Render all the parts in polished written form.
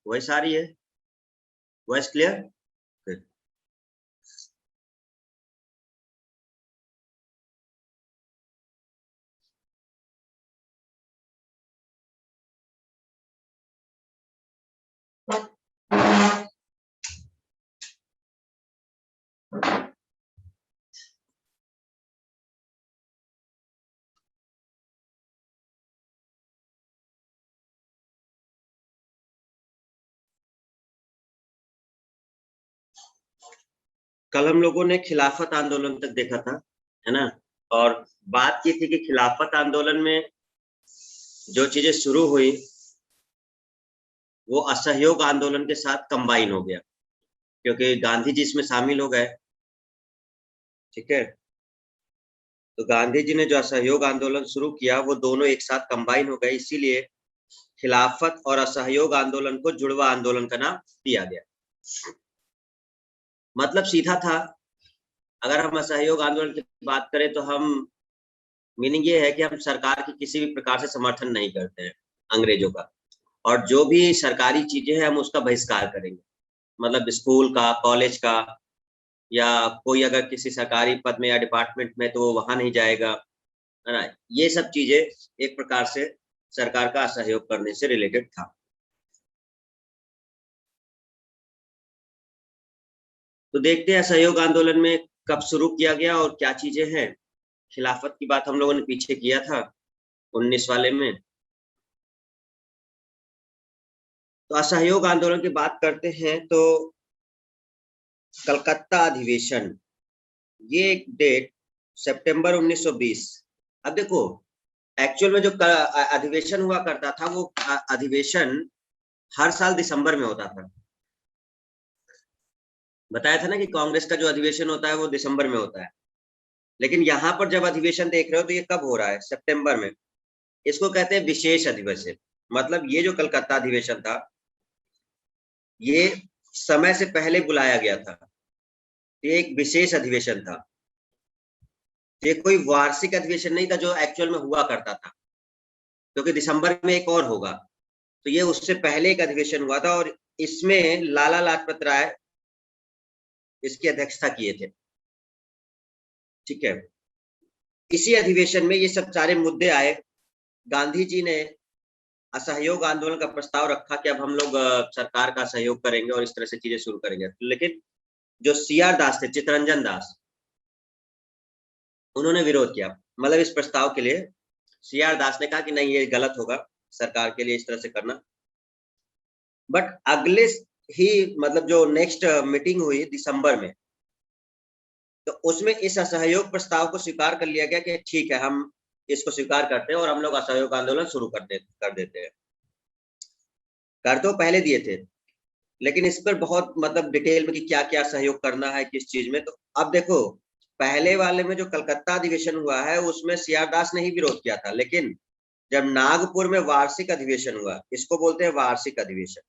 Voice आ रही है? Voice clear? कल हम लोगों ने खिलाफत आंदोलन तक देखा था, है ना? और बात की थी कि खिलाफत आंदोलन में जो चीजें शुरू हुई वो असहयोग आंदोलन के साथ कंबाइन हो गया, क्योंकि गांधी जी इसमें शामिल हो गए। ठीक है, तो गांधी जी ने जो असहयोग आंदोलन शुरू किया वो दोनों एक साथ कंबाइन हो गए, इसीलिए खिलाफत और असहयोग आंदोलन को जुड़वा आंदोलन का नाम दिया गया। मतलब सीधा था, अगर हम असहयोग आंदोलन की बात करें तो हम मीनिंग ये है कि हम सरकार की किसी भी प्रकार से समर्थन नहीं करते हैं अंग्रेजों का, और जो भी सरकारी चीजें हैं हम उसका बहिष्कार करेंगे। मतलब स्कूल का, कॉलेज का, या कोई अगर किसी सरकारी पद में या डिपार्टमेंट में तो वो वहां नहीं जाएगा, है ना? ये सब चीजें एक प्रकार से सरकार का असहयोग करने से रिलेटेड था। तो देखते हैं असहयोग आंदोलन में कब शुरू किया गया और क्या चीजें हैं। खिलाफत की बात हम लोगों ने पीछे किया था 19 वाले में। तो असहयोग आंदोलन की बात करते हैं तो कलकत्ता अधिवेशन, ये एक डेट सितंबर 1920। अब देखो, एक्चुअल में जो अधिवेशन हुआ करता था वो अधिवेशन हर साल दिसंबर में होता था। बताया था ना कि कांग्रेस का जो अधिवेशन होता है वो दिसंबर में होता है, लेकिन यहाँ पर जब अधिवेशन देख रहे हो तो ये कब हो रहा है? सितंबर में। इसको कहते हैं विशेष अधिवेशन। मतलब ये जो कलकत्ता अधिवेशन था ये समय से पहले बुलाया गया था, ये एक विशेष अधिवेशन था। ये कोई वार्षिक अधिवेशन नहीं था जो एक्चुअल में हुआ करता था, क्योंकि दिसंबर में एक और होगा। तो ये उससे पहले एक अधिवेशन हुआ था और इसमें लाला लाजपत राय इसकी अध्यक्षता किए थे। ठीक है, इसी अधिवेशन में ये सब सारे मुद्दे आए। गांधी जी ने असहयोग आंदोलन का प्रस्ताव रखा कि अब हम लोग सरकार का सहयोग करेंगे और इस तरह से चीजें शुरू करेंगे। लेकिन जो सीआर दास थे, चित्तरंजन दास, उन्होंने विरोध किया। मतलब इस प्रस्ताव के लिए सीआर दास ने कहा कि नहीं, ये गलत होगा सरकार के लिए इस तरह से करना। बट अगले ही मतलब जो नेक्स्ट मीटिंग हुई दिसंबर में, तो उसमें इस असहयोग प्रस्ताव को स्वीकार कर लिया गया कि ठीक है, हम इसको स्वीकार करते हैं और हम लोग असहयोग आंदोलन शुरू कर देते हैं। कर तो पहले दिए थे, लेकिन इस पर बहुत मतलब डिटेल में कि क्या क्या सहयोग करना है किस चीज में। तो अब देखो, पहले वाले में जो कलकत्ता अधिवेशन हुआ है उसमें सीआर दास ने ही विरोध किया था, लेकिन जब नागपुर में वार्षिक अधिवेशन हुआ, इसको बोलते हैं वार्षिक अधिवेशन।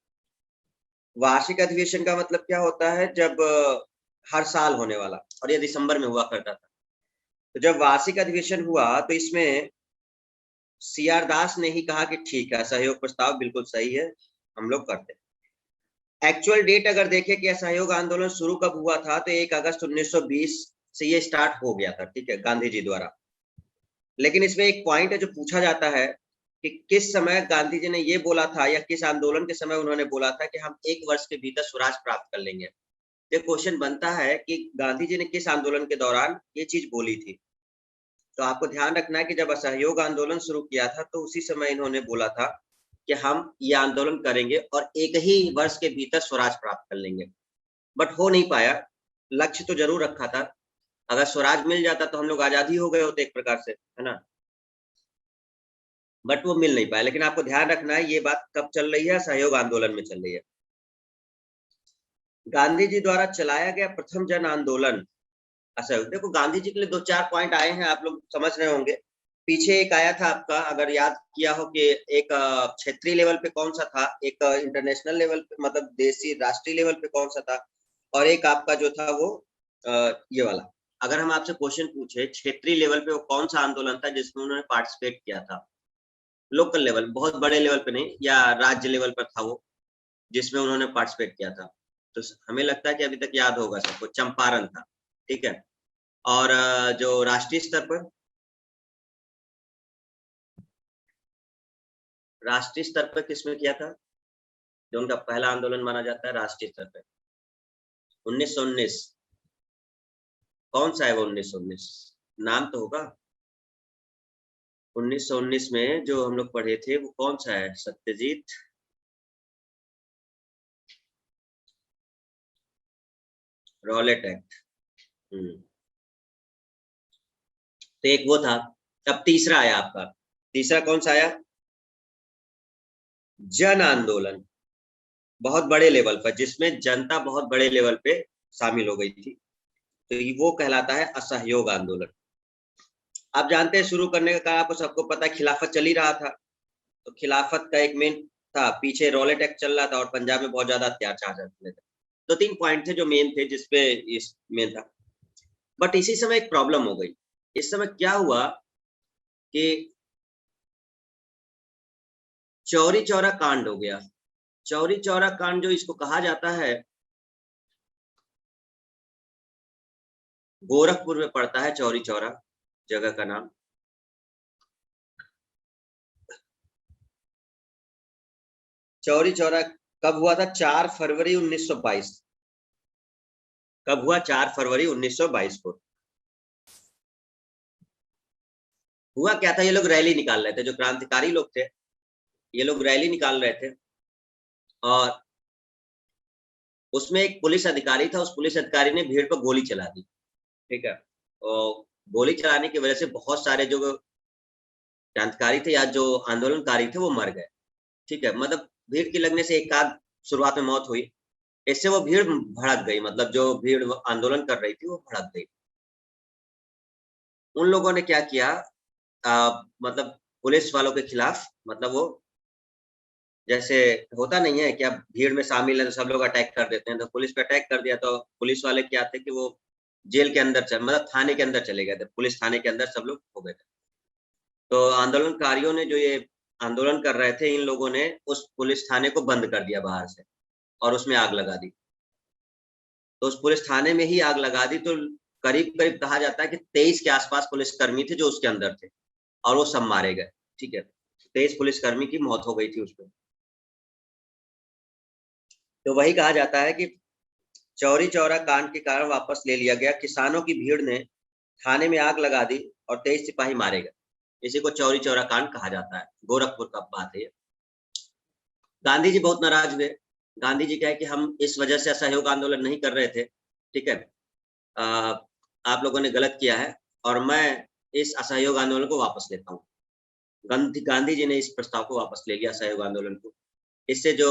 वार्षिक अधिवेशन का मतलब क्या होता है? जब हर साल होने वाला, और ये दिसंबर में हुआ करता था। तो जब वार्षिक अधिवेशन हुआ तो इसमें सीआर दास ने ही कहा कि ठीक है, सहयोग प्रस्ताव बिल्कुल सही है, हम लोग करते हैं। एक्चुअल डेट अगर देखें कि असहयोग आंदोलन शुरू कब हुआ था, तो 1 अगस्त 1920 से ये स्टार्ट हो गया था। ठीक है, गांधी जी द्वारा। लेकिन इसमें एक पॉइंट है जो पूछा जाता है कि किस समय गांधी जी ने ये बोला था, या किस आंदोलन के समय उन्होंने बोला था कि हम 1 वर्ष के भीतर स्वराज प्राप्त कर लेंगे। ये क्वेश्चन बनता है कि गांधी जी ने किस आंदोलन के दौरान ये चीज बोली थी। तो आपको ध्यान रखना है कि जब असहयोग आंदोलन शुरू किया था तो उसी समय इन्होंने बोला था कि हम ये आंदोलन करेंगे और 1 ही वर्ष के भीतर स्वराज प्राप्त कर लेंगे। बट हो नहीं पाया। लक्ष्य तो जरूर रखा था, अगर स्वराज मिल जाता तो हम लोग आजादी हो गए होते एक प्रकार से, है ना? बट वो मिल नहीं पाया। लेकिन आपको ध्यान रखना है ये बात कब चल रही है? सहयोग आंदोलन में चल रही है। गांधी जी द्वारा चलाया गया प्रथम जन आंदोलन असहयोग। देखो, गांधी जी के लिए 2-4 पॉइंट आए हैं, आप लोग समझ रहे होंगे। पीछे एक आया था आपका, अगर याद किया हो कि एक क्षेत्रीय लेवल पे कौन सा था, एक इंटरनेशनल लेवल पे मतलब देशी राष्ट्रीय लेवल पे कौन सा था, और एक आपका जो था वो ये वाला। अगर हम आपसे क्वेश्चन पूछे क्षेत्रीय लेवल पे वो कौन सा आंदोलन था जिसमें उन्होंने पार्टिसिपेट किया था, लोकल लेवल, बहुत बड़े लेवल पे नहीं, या राज्य लेवल पर था वो, जिसमें उन्होंने पार्टिसिपेट किया था। तो हमें लगता है कि अभी तक याद होगा सबको, चंपारण था, ठीक है। और जो राष्ट्रीय स्तर पर, राष्ट्रीय स्तर पर किसमें किया था, जो उनका पहला आंदोलन माना जाता है राष्ट्रीय स्तर पर? 1919। कौन सा है वो 1919? नाम तो होगा। 1919 में जो हम लोग पढ़े थे वो कौन सा है सत्यजीत? Rowlatt act. तो एक वो था। अब तीसरा आया आपका, तीसरा कौन सा आया? जन आंदोलन, बहुत बड़े लेवल पर, जिसमें जनता बहुत बड़े लेवल पे शामिल हो गई थी, तो वो कहलाता है असहयोग आंदोलन। आप जानते हैं शुरू करने का कारण आपको सबको पता है, खिलाफत चल ही रहा था, तो खिलाफत का एक मेन था, पीछे रॉलेट एक्ट चल रहा था और पंजाब में बहुत ज्यादा अत्याचार चल रहे थे। तो 3 पॉइंट थे जो मेन थे, जिसपे इस मेन था। बट इसी समय एक प्रॉब्लम हो गई। इस समय क्या हुआ कि चौरी चौरा कांड हो गया। चौरी चौरा कांड जो इसको कहा जाता है, गोरखपुर में पड़ता है चौरी चौरा जगह का नाम। चौरी चौरा कब हुआ था? 4 फरवरी 1922। कब हुआ? 4 फरवरी 1922 को हुआ। क्या था, ये लोग रैली निकाल रहे थे, जो क्रांतिकारी लोग थे, ये लोग रैली निकाल रहे थे, और उसमें एक पुलिस अधिकारी था। उस पुलिस अधिकारी ने भीड़ पर गोली चला दी, ठीक है। और गोली चलाने की वजह से बहुत सारे जो क्रांतिकारी थे या जो आंदोलनकारी थे वो मर गए, ठीक है। मतलब भीड़ की लगने से एक आध शुरुआत में मौत हुई, इससे वो भीड़ भड़क गई, मतलब जो भीड़ आंदोलन कर रही थी वो भड़क गई। उन लोगों ने क्या किया, मतलब पुलिस वालों के खिलाफ, मतलब वो जैसे होता नहीं है क्या, भीड़ में शामिल है तो सब लोग अटैक कर देते हैं, तो पुलिस पे अटैक कर दिया। तो पुलिस वाले क्या थे कि वो जेल के अंदर मतलब थाने के अंदर चले गए थे, पुलिस थाने के अंदर सब लोग हो गए थे। तो आंदोलनकारियों ने, जो ये आंदोलन कर रहे थे, इन लोगों ने उस पुलिस थाने को बंद कर दिया बाहर से, और उसमें आग लगा दी। तो उस पुलिस थाने में ही आग लगा दी, तो करीब करीब कहा जाता है कि 23 के आसपास पुलिसकर्मी थे जो उसके अंदर थे, और वो सब मारे गए, ठीक है। 23 पुलिसकर्मी की मौत हो गई थी उसमें। तो वही कहा जाता है कि चौरी चौरा कांड के कारण वापस ले लिया गया, किसानों की भीड़ ने थाने में आग लगा दी और 23 सिपाही मारे गए। इसी को चौरी चौरा कांड कहा जाता है, गोरखपुर का बात है। गांधी जी बहुत नाराज हुए। गांधी जी कहे कि हम इस वजह से असहयोग आंदोलन नहीं कर रहे थे, ठीक है, आ, आप लोगों ने गलत किया है, और मैं इस असहयोग आंदोलन को वापस लेता हूँ। गांधी जी ने इस प्रस्ताव को वापस ले लिया, असहयोग आंदोलन को। इससे जो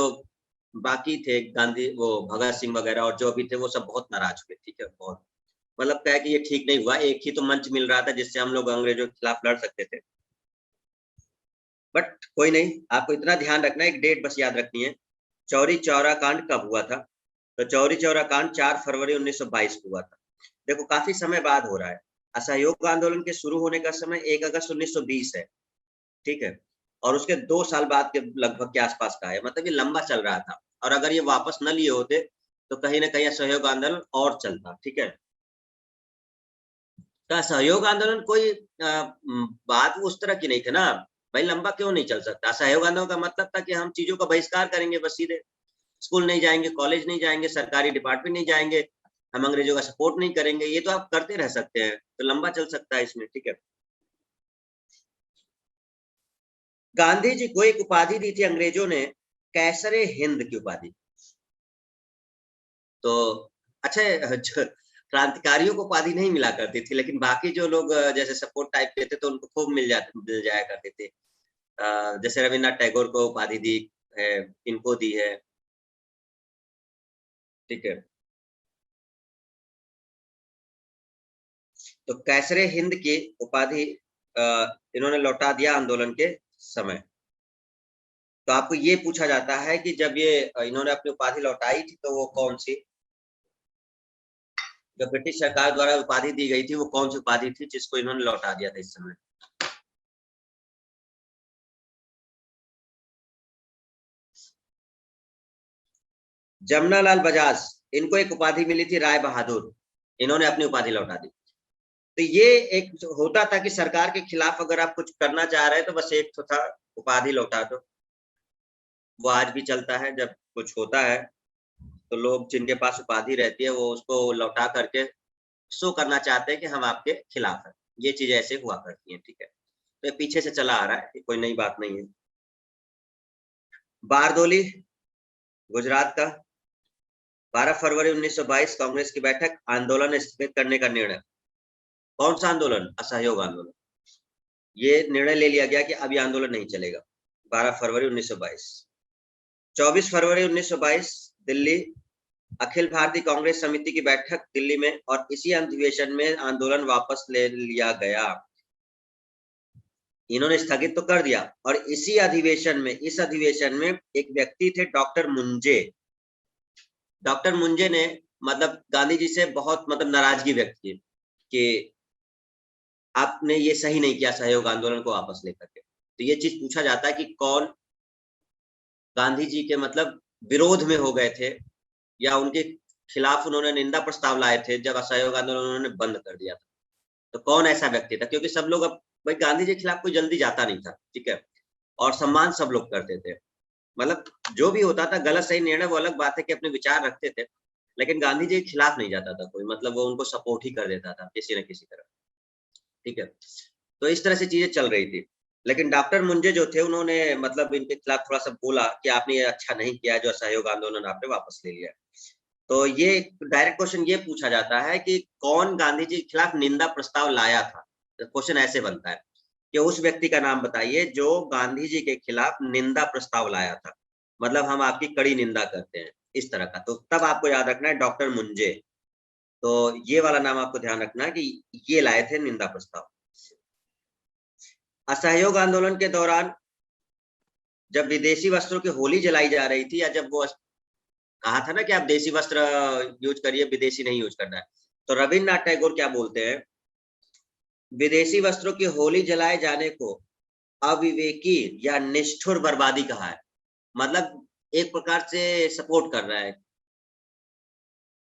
बाकी थे, गांधी वो भगत सिंह वगैरह और जो भी थे, वो सब बहुत नाराज हुए, ठीक है। बहुत मतलब क्या है कि ये ठीक नहीं हुआ, एक ही तो मंच मिल रहा था जिससे हम लोग अंग्रेजों के खिलाफ लड़ सकते थे। बट कोई नहीं, आपको इतना ध्यान रखना है, एक डेट बस याद रखनी है, चौरी चौरा कांड कब हुआ था। तो चौरी चौरा कांड 4 फरवरी 1922 को हुआ था। देखो काफी समय बाद हो रहा है। असहयोग आंदोलन के शुरू होने का समय 1 अगस्त 1920 है, ठीक है, और उसके 2 साल बाद के लगभग के आसपास का है, मतलब ये लंबा चल रहा था। और अगर ये वापस न लिए होते तो कहीं ना कहीं असहयोग आंदोलन और चलता, ठीक है। तो असहयोग आंदोलन कोई बात उस तरह की नहीं थी ना भाई, लंबा क्यों नहीं चल सकता। असहयोग आंदोलन का मतलब था कि हम चीजों का बहिष्कार करेंगे, बस सीधे स्कूल नहीं जाएंगे, कॉलेज नहीं जाएंगे, सरकारी डिपार्टमेंट नहीं जाएंगे, हम अंग्रेजों का सपोर्ट नहीं करेंगे। ये तो आप करते रह सकते हैं, तो लंबा चल सकता है इसमें, ठीक है। गांधी जी को एक उपाधि दी थी अंग्रेजों ने, कैसरे हिंद की उपाधि। तो अच्छा, क्रांतिकारियों को उपाधि नहीं मिला करती थी, लेकिन बाकी जो लोग जैसे सपोर्ट टाइप के थे तो उनको खूब मिल जाया करते थे। जैसे रविन्द्रनाथ टैगोर को उपाधि दी है, इनको दी है, ठीक है। तो कैसरे हिंद की उपाधि इन्होंने लौटा दिया आंदोलन के समय। तो आपको ये पूछा जाता है कि जब ये इन्होंने अपनी उपाधि लौटाई थी तो वो कौन सी, जो ब्रिटिश सरकार द्वारा उपाधि दी गई थी वो कौन सी उपाधि थी जिसको इन्होंने लौटा दिया था इस समय? जमनालाल बजाज, इनको एक उपाधि मिली थी राय बहादुर, इन्होंने अपनी उपाधि लौटा दी। तो ये एक होता था कि सरकार के खिलाफ अगर आप कुछ करना चाह रहे हैं तो बस एक तो था उपाधि लौटा दो। वो आज भी चलता है, जब कुछ होता है तो लोग जिनके पास उपाधि रहती है वो उसको लौटा करके शो करना चाहते हैं कि हम आपके खिलाफ हैं। ये चीजें ऐसे हुआ करती हैं, ठीक है। तो ये पीछे से चला आ रहा है, कोई नई बात नहीं है। बारदोली गुजरात का 12 फरवरी 1922 कांग्रेस की बैठक, आंदोलन स्थगित करने का निर्णय। कौन सा आंदोलन? असहयोग आंदोलन। ये निर्णय ले लिया गया कि अब ये आंदोलन नहीं चलेगा। 12 फरवरी 1922। 24 फरवरी 1922 दिल्ली, अखिल भारतीय कांग्रेस समिति की बैठक दिल्ली में, और इसी अधिवेशन में आंदोलन वापस ले लिया गया। इन्होंने स्थगित तो कर दिया, और इसी अधिवेशन में, इस अधिवेशन में एक व्यक्ति थे डॉक्टर मुंजे। डॉक्टर मुंजे ने मतलब गांधी जी से बहुत मतलब नाराजगी व्यक्त की कि आपने ये सही नहीं किया सहयोग आंदोलन को वापस लेकर के। तो ये चीज पूछा जाता है कि कौन गांधी जी के मतलब विरोध में हो गए थे या उनके खिलाफ उन्होंने निंदा प्रस्ताव लाए थे जब असहयोग आंदोलन उन्होंने बंद कर दिया था। तो कौन ऐसा व्यक्ति था? क्योंकि सब लोग, अब भाई गांधी जी के खिलाफ कोई जल्दी जाता नहीं था, ठीक है, और सम्मान सब लोग करते थे। मतलब जो भी होता था गलत सही निर्णय वो अलग बात है कि अपने विचार रखते थे, लेकिन गांधी जी के खिलाफ नहीं जाता था कोई, मतलब वो उनको सपोर्ट ही कर देता था किसी न किसी तरह, ठीक है। तो इस तरह से चीजें चल रही थी। लेकिन डॉक्टर मुंजे जो थे उन्होंने मतलब इनके खिलाफ थोड़ा सा बोला कि आपने ये अच्छा नहीं किया जो असहयोग आंदोलन आपने वापस ले लिया। तो ये डायरेक्ट क्वेश्चन ये पूछा जाता है कि कौन गांधी जी के खिलाफ निंदा प्रस्ताव लाया था। तो क्वेश्चन ऐसे बनता है कि उस व्यक्ति का नाम बताइए जो गांधी जी के खिलाफ निंदा प्रस्ताव लाया था, मतलब हम आपकी कड़ी निंदा करते हैं, इस तरह का। तो तब आपको याद रखना है डॉक्टर मुंजे। तो ये वाला नाम आपको ध्यान रखना है कि ये लाए थे निंदा प्रस्ताव। असहयोग आंदोलन के दौरान जब विदेशी वस्त्रों की होली जलाई जा रही थी, या जब वो कहा था ना कि आप देसी वस्त्र यूज करिए, विदेशी नहीं यूज करना है, तो रविन्द्रनाथ टैगोर क्या बोलते हैं? विदेशी वस्त्रों की होली जलाए जाने को अविवेकी या निष्ठुर बर्बादी कहा है। मतलब एक प्रकार से सपोर्ट कर रहा है,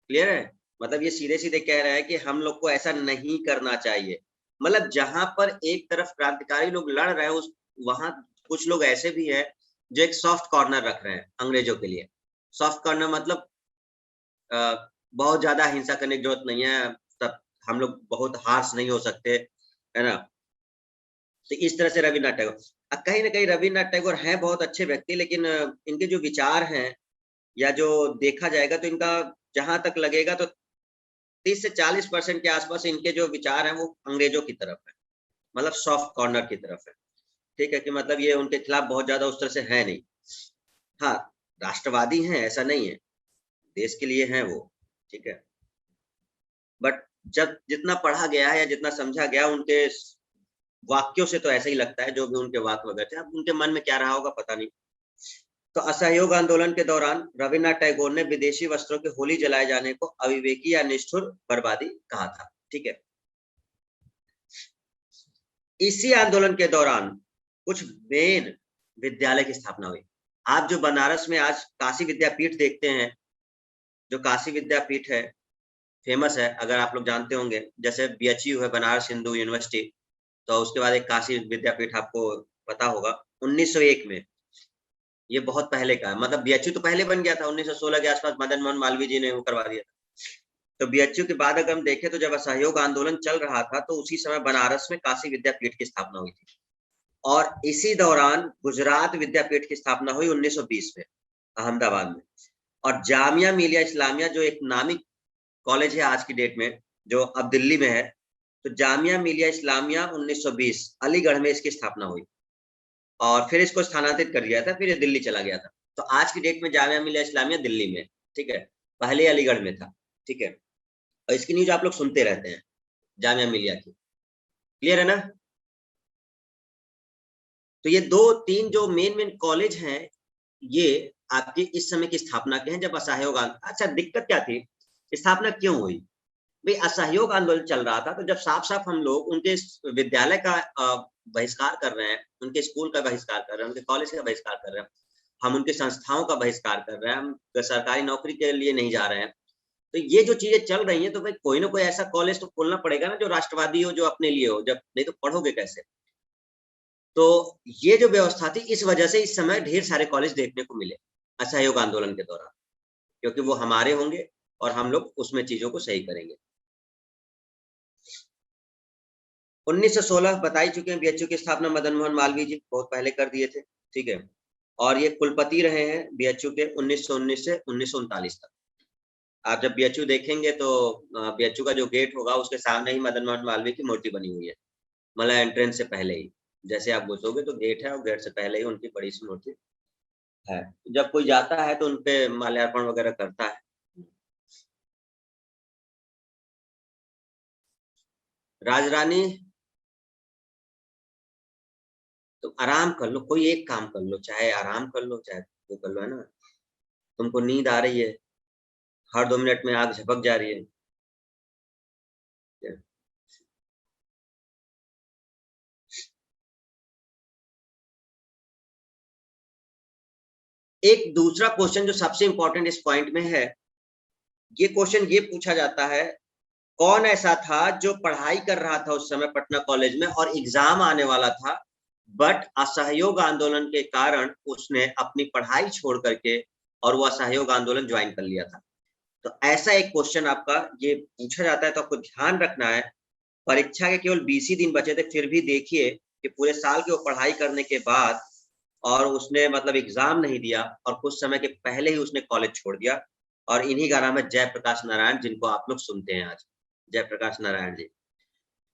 क्लियर है? मतलब ये सीधे सीधे कह रहा है कि हम लोग को ऐसा नहीं करना चाहिए। मतलब जहां पर एक तरफ क्रांतिकारी लोग लड़ रहे हैं, उस वहां कुछ लोग ऐसे भी हैं जो एक सॉफ्ट कॉर्नर रख रहे हैं अंग्रेजों के लिए। सॉफ्ट कॉर्नर मतलब बहुत ज्यादा हिंसा करने की जरूरत नहीं है, तब हम लोग बहुत हार्श नहीं हो सकते, है ना। तो इस तरह से रविन्द्रनाथ टैगोर, कहीं ना कहीं रविन्द्रनाथ टैगोर हैं बहुत अच्छे व्यक्ति, लेकिन इनके जो विचार हैं या जो देखा जाएगा तो इनका जहां तक लगेगा तो 30 से 40% के आसपास इनके जो विचार हैं वो अंग्रेजों की तरफ है, मतलब सॉफ्ट कॉर्नर की तरफ है, ठीक है। कि मतलब ये उनके खिलाफ बहुत ज्यादा उस तरह से है नहीं। हाँ, राष्ट्रवादी हैं ऐसा नहीं है, देश के लिए हैं वो, ठीक है। बट जब जितना पढ़ा गया है या जितना समझा गया उनके वाक्यों से तो ऐसा ही लगता है, जो भी उनके वाक्य वगैरह थे, अब उनके मन में क्या रहा होगा पता नहीं। तो असहयोग आंदोलन के दौरान रविन्द्रनाथ टैगोर ने विदेशी वस्त्रों की होली जलाए जाने को अविवेकी या निष्ठुर बर्बादी कहा था, ठीक है। इसी आंदोलन के दौरान कुछ मेन विद्यालय की स्थापना हुई। आप जो बनारस में आज काशी विद्यापीठ देखते हैं, जो काशी विद्यापीठ है, फेमस है, अगर आप लोग जानते होंगे, जैसे बीएचयू है बनारस हिंदू यूनिवर्सिटी, तो उसके बाद एक काशी विद्यापीठ आपको पता होगा 1901 में, ये बहुत पहले का है। मतलब बीएचयू तो पहले बन गया था 1916 के आसपास, मदन मोहन मालवीय जी ने वो करवा दिया था। तो बीएचयू के बाद अगर हम देखें तो जब असहयोग आंदोलन चल रहा था तो उसी समय बनारस में काशी विद्यापीठ की स्थापना हुई थी, और इसी दौरान गुजरात विद्यापीठ की स्थापना हुई 1920 में अहमदाबाद में। और जामिया मिलिया इस्लामिया जो एक नामी कॉलेज है आज की डेट में, जो अब दिल्ली में है, तो जामिया मिलिया इस्लामिया 1920 अलीगढ़ में इसकी स्थापना हुई, और फिर इसको स्थानांतरित कर दिया था, फिर ये दिल्ली चला गया था। तो आज की डेट में जामिया मिलिया इस्लामिया दिल्ली में, ठीक है, पहले अलीगढ़ में था, ठीक है। और इसकी न्यूज आप लोग सुनते रहते हैं जामिया मिलिया की, क्लियर है ना। तो ये दो तीन जो मेन मेन कॉलेज हैं, ये आपके इस समय की स्थापना के हैं जब असहयोग आंदोलन। अच्छा, दिक्कत क्या थी, स्थापना क्यों हुई? भाई असहयोग आंदोलन चल रहा था, तो जब साफ साफ हम लोग उनके विद्यालय का बहिष्कार कर रहे हैं, उनके स्कूल का बहिष्कार कर रहे हैं, उनके कॉलेज का बहिष्कार कर रहे हैं, हम उनके संस्थाओं का बहिष्कार कर रहे हैं, हम सरकारी नौकरी के लिए नहीं जा रहे हैं। तो ये जो चीजें चल रही हैं, तो भाई कोई ना कोई ऐसा कॉलेज तो खोलना पड़ेगा ना जो राष्ट्रवादी हो, जो अपने लिए हो, जब नहीं तो पढ़ोगे कैसे। तो ये जो व्यवस्था थी, इस वजह से इस समय ढेर सारे कॉलेज देखने को मिले असहयोग आंदोलन के दौरान, क्योंकि वो हमारे होंगे और हम लोग उसमें चीजों को सही करेंगे। 1916 बता ही चुके हैं, बीएचयू की स्थापना मदन मोहन मालवीय जी बहुत पहले कर दिए थे, ठीक है। और ये कुलपति रहे हैं बीएचयू के 1919 से 1939 तक। आप जब बीएचयू देखेंगे तो बीएचयू का जो गेट होगा उसके सामने ही मदन मोहन मालवीय की मूर्ति बनी हुई है, मतलब एंट्रेंस से पहले ही। जैसे आप घुसोगे तो गेट है और गेट से पहले ही उनकी बड़ी सी मूर्ति है। जब कोई जाता है तो उनपे माल्यार्पण वगैरह करता है। राजरानी, तो आराम कर लो, कोई एक काम कर लो, चाहे आराम कर लो चाहे वो कर लो, है ना। तुमको नींद आ रही है, हर 2 मिनट में आग झपक जा रही है। एक दूसरा क्वेश्चन जो सबसे इंपॉर्टेंट इस पॉइंट में है, ये क्वेश्चन ये पूछा जाता है, कौन ऐसा था जो पढ़ाई कर रहा था उस समय पटना कॉलेज में और एग्जाम आने वाला था, बट असहयोग आंदोलन के कारण उसने अपनी पढ़ाई छोड़ करके और वो असहयोग आंदोलन ज्वाइन कर लिया था। तो ऐसा एक क्वेश्चन आपका ये पूछा जाता है, तो आपको ध्यान रखना है। परीक्षा के केवल 20 ही दिन बचे थे, फिर भी देखिए कि पूरे साल की वो पढ़ाई करने के बाद और उसने मतलब एग्जाम नहीं दिया और कुछ समय के पहले ही उसने कॉलेज छोड़ दिया। और इन्हीं का नाम है जयप्रकाश नारायण, जिनको आप लोग सुनते हैं आज, जयप्रकाश नारायण जी।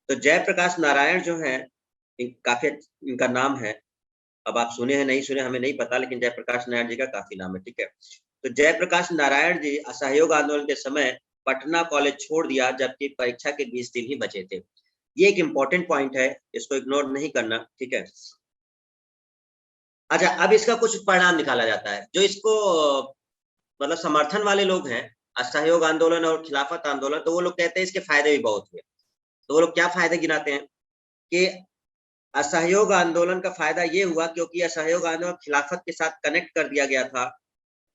तो जयप्रकाश नारायण जो है, काफी इनका नाम है, अब आप सुने हैं नहीं सुने हमें नहीं पता, लेकिन जयप्रकाश नारायण जी का काफी नाम है, ठीक है। तो जयप्रकाश नारायण जी असहयोग आंदोलन के समय पटना कॉलेज छोड़ दिया, जबकि परीक्षा के 20 दिन ही बचे थे। ये एक इंपॉर्टेंट पॉइंट है, इसको इग्नोर नहीं करना, ठीक है। अच्छा, अब इसका कुछ परिणाम निकाला जाता है, जो इसको मतलब समर्थन वाले लोग हैं असहयोग आंदोलन और खिलाफत आंदोलन, तो वो लोग कहते हैं इसके फायदे भी बहुत हुए। तो वो लोग क्या फायदे गिनाते हैं कि असहयोग आंदोलन का फायदा ये हुआ क्योंकि असहयोग आंदोलन खिलाफत के साथ कनेक्ट कर दिया गया था।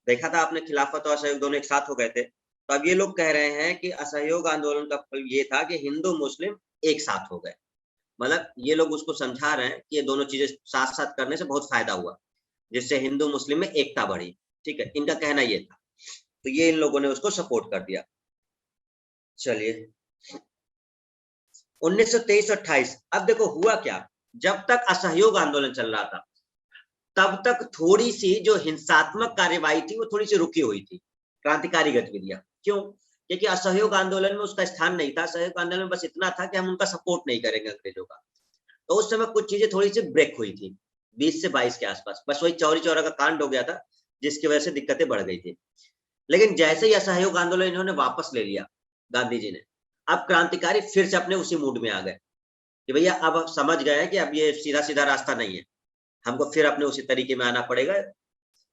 देखा था आपने, खिलाफत और असहयोग दोनों एक साथ हो गए थे। तो अब ये लोग कह रहे हैं कि असहयोग आंदोलन का फल ये था कि हिंदू मुस्लिम एक साथ हो गए, मतलब ये लोग उसको समझा रहे हैं कि ये दोनों चीजें साथ साथ करने से बहुत फायदा हुआ, जिससे हिंदू मुस्लिम में एकता बढ़ी, ठीक है, इनका कहना ये था। तो ये इन लोगों ने उसको सपोर्ट कर दिया। चलिए 1923-28, अब देखो हुआ क्या, जब तक असहयोग आंदोलन चल रहा था तब तक थोड़ी सी जो हिंसात्मक कार्यवाही थी वो थोड़ी सी रुकी हुई थी, क्रांतिकारी गतिविधियां। क्यों? क्योंकि असहयोग आंदोलन में उसका स्थान नहीं था। असहयोग आंदोलन में बस इतना था कि हम उनका सपोर्ट नहीं करेंगे अंग्रेजों का। तो उस समय कुछ चीजें थोड़ी सी ब्रेक हुई थी 20 से 22 के आसपास, बस वही चौरी चौरा का कांड हो गया था जिसकी वजह से दिक्कतें बढ़ गई थी। लेकिन जैसे ही असहयोग आंदोलन इन्होंने वापस ले लिया गांधी जी ने, अब क्रांतिकारी फिर से अपने उसी मूड में आ गए कि भैया अब समझ गए हैं कि अब ये सीधा सीधा रास्ता नहीं है, हमको फिर अपने उसी तरीके में आना पड़ेगा,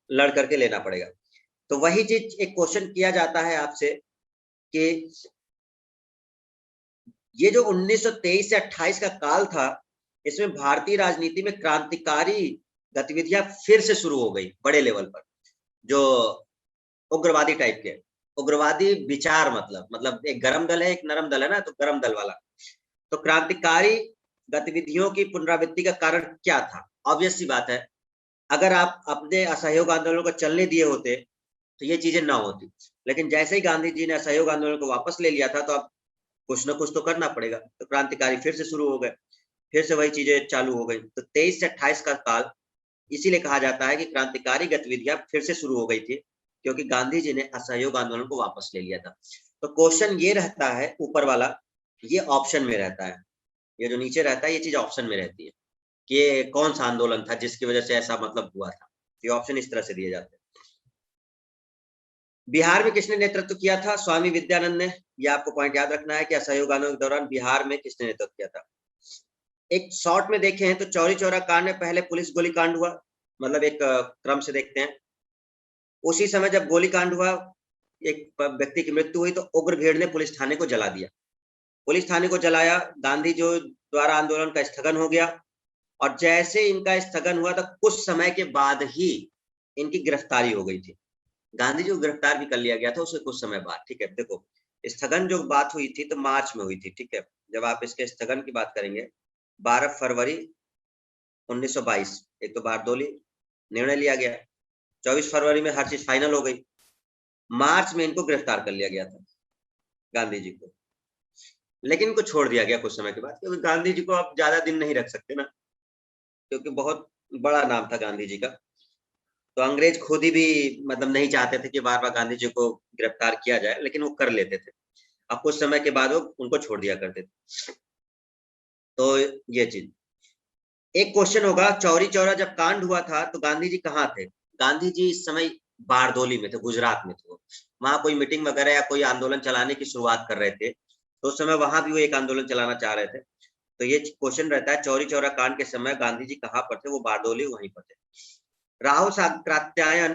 लड़ करके लेना पड़ेगा। तो वही चीज एक क्वेश्चन किया जाता है आपसे कि ये जो 1923 से 28 का काल था, इसमें भारतीय राजनीति में क्रांतिकारी गतिविधियां फिर से शुरू हो गई बड़े लेवल पर, जो उग्रवादी टाइप के, उग्रवादी विचार, मतलब एक गरम दल है एक नरम दल है ना, तो गरम दल वाला। तो क्रांतिकारी गतिविधियों की पुनरावृत्ति का कारण क्या था? ऑब्वियस सी बात है, अगर आप अपने असहयोग आंदोलन को चलने दिए होते तो ये चीजें ना होती। लेकिन जैसे ही गांधी जी ने असहयोग आंदोलन को वापस ले लिया था, तो अब कुछ ना कुछ तो करना पड़ेगा, तो क्रांतिकारी फिर से शुरू हो गए, फिर से वही चीजें चालू हो गई। तो 23 से 28 का काल इसीलिए कहा जाता है कि क्रांतिकारी गतिविधियां फिर से शुरू हो गई थी, क्योंकि गांधी जी ने असहयोग आंदोलन को वापस ले लिया था। तो क्वेश्चन ये रहता है ऊपर वाला, ये ऑप्शन में रहता है, ये जो नीचे रहता है ये चीज ऑप्शन में रहती है कि कौन सा आंदोलन था जिसकी वजह से ऐसा मतलब हुआ था। ये ऑप्शन इस तरह से दिए जाते हैं। बिहार में किसने नेतृत्व किया था? स्वामी विद्यानंद ने। ये आपको पॉइंट याद रखना है कि असहयोग आंदोलन के दौरान बिहार में किसने नेतृत्व किया था। एक शॉर्ट में देखें तो चौरी चौरा कांड में पहले पुलिस गोली कांड हुआ, मतलब एक क्रम से देखते हैं। उसी समय जब गोली कांड हुआ, एक व्यक्ति की मृत्यु हुई, तो उग्र भीड़ ने पुलिस थाने को जला दिया। पुलिस थाने को जलाया, गांधी जो द्वारा आंदोलन का स्थगन हो गया। और जैसे इनका स्थगन हुआ तो कुछ समय के बाद ही इनकी गिरफ्तारी हो गई थी। गांधी जी को गिरफ्तार भी कर लिया गया था उसके कुछ समय बाद। ठीक है, देखो स्थगन जो बात हुई थी तो मार्च में हुई थी। ठीक है, जब आप इसके स्थगन की बात करेंगे 12 फरवरी 1922 एक तो बारदोली निर्णय लिया गया, 24 फरवरी में हर चीज फाइनल हो गई, मार्च में इनको गिरफ्तार कर लिया गया था गांधी जी को, लेकिन इनको छोड़ दिया गया कुछ समय के बाद, क्योंकि गांधी जी को आप ज्यादा दिन नहीं रख सकते ना, क्योंकि बहुत बड़ा नाम था गांधी जी का। तो अंग्रेज खुद ही भी मतलब नहीं चाहते थे कि बार बार गांधी जी को गिरफ्तार किया जाए, लेकिन वो कर लेते थे। अब कुछ समय के बाद वो उनको छोड़ दिया करते थे। तो ये चीज, एक क्वेश्चन होगा, चौरी चौरा जब कांड हुआ था तो गांधी जी कहाँ थे? गांधी जी इस समय बारदोली में थे, गुजरात में थे। वहां कोई मीटिंग वगैरह या कोई आंदोलन चलाने की शुरुआत कर रहे थे, तो उस समय वहां भी वो एक आंदोलन चलाना चाह रहे थे। तो ये क्वेश्चन रहता है, चौरी चौरा कांड के समय गांधी जी कहाँ पर थे? वो बारदोली वहीं पर थे। राहुल सांकृत्यायन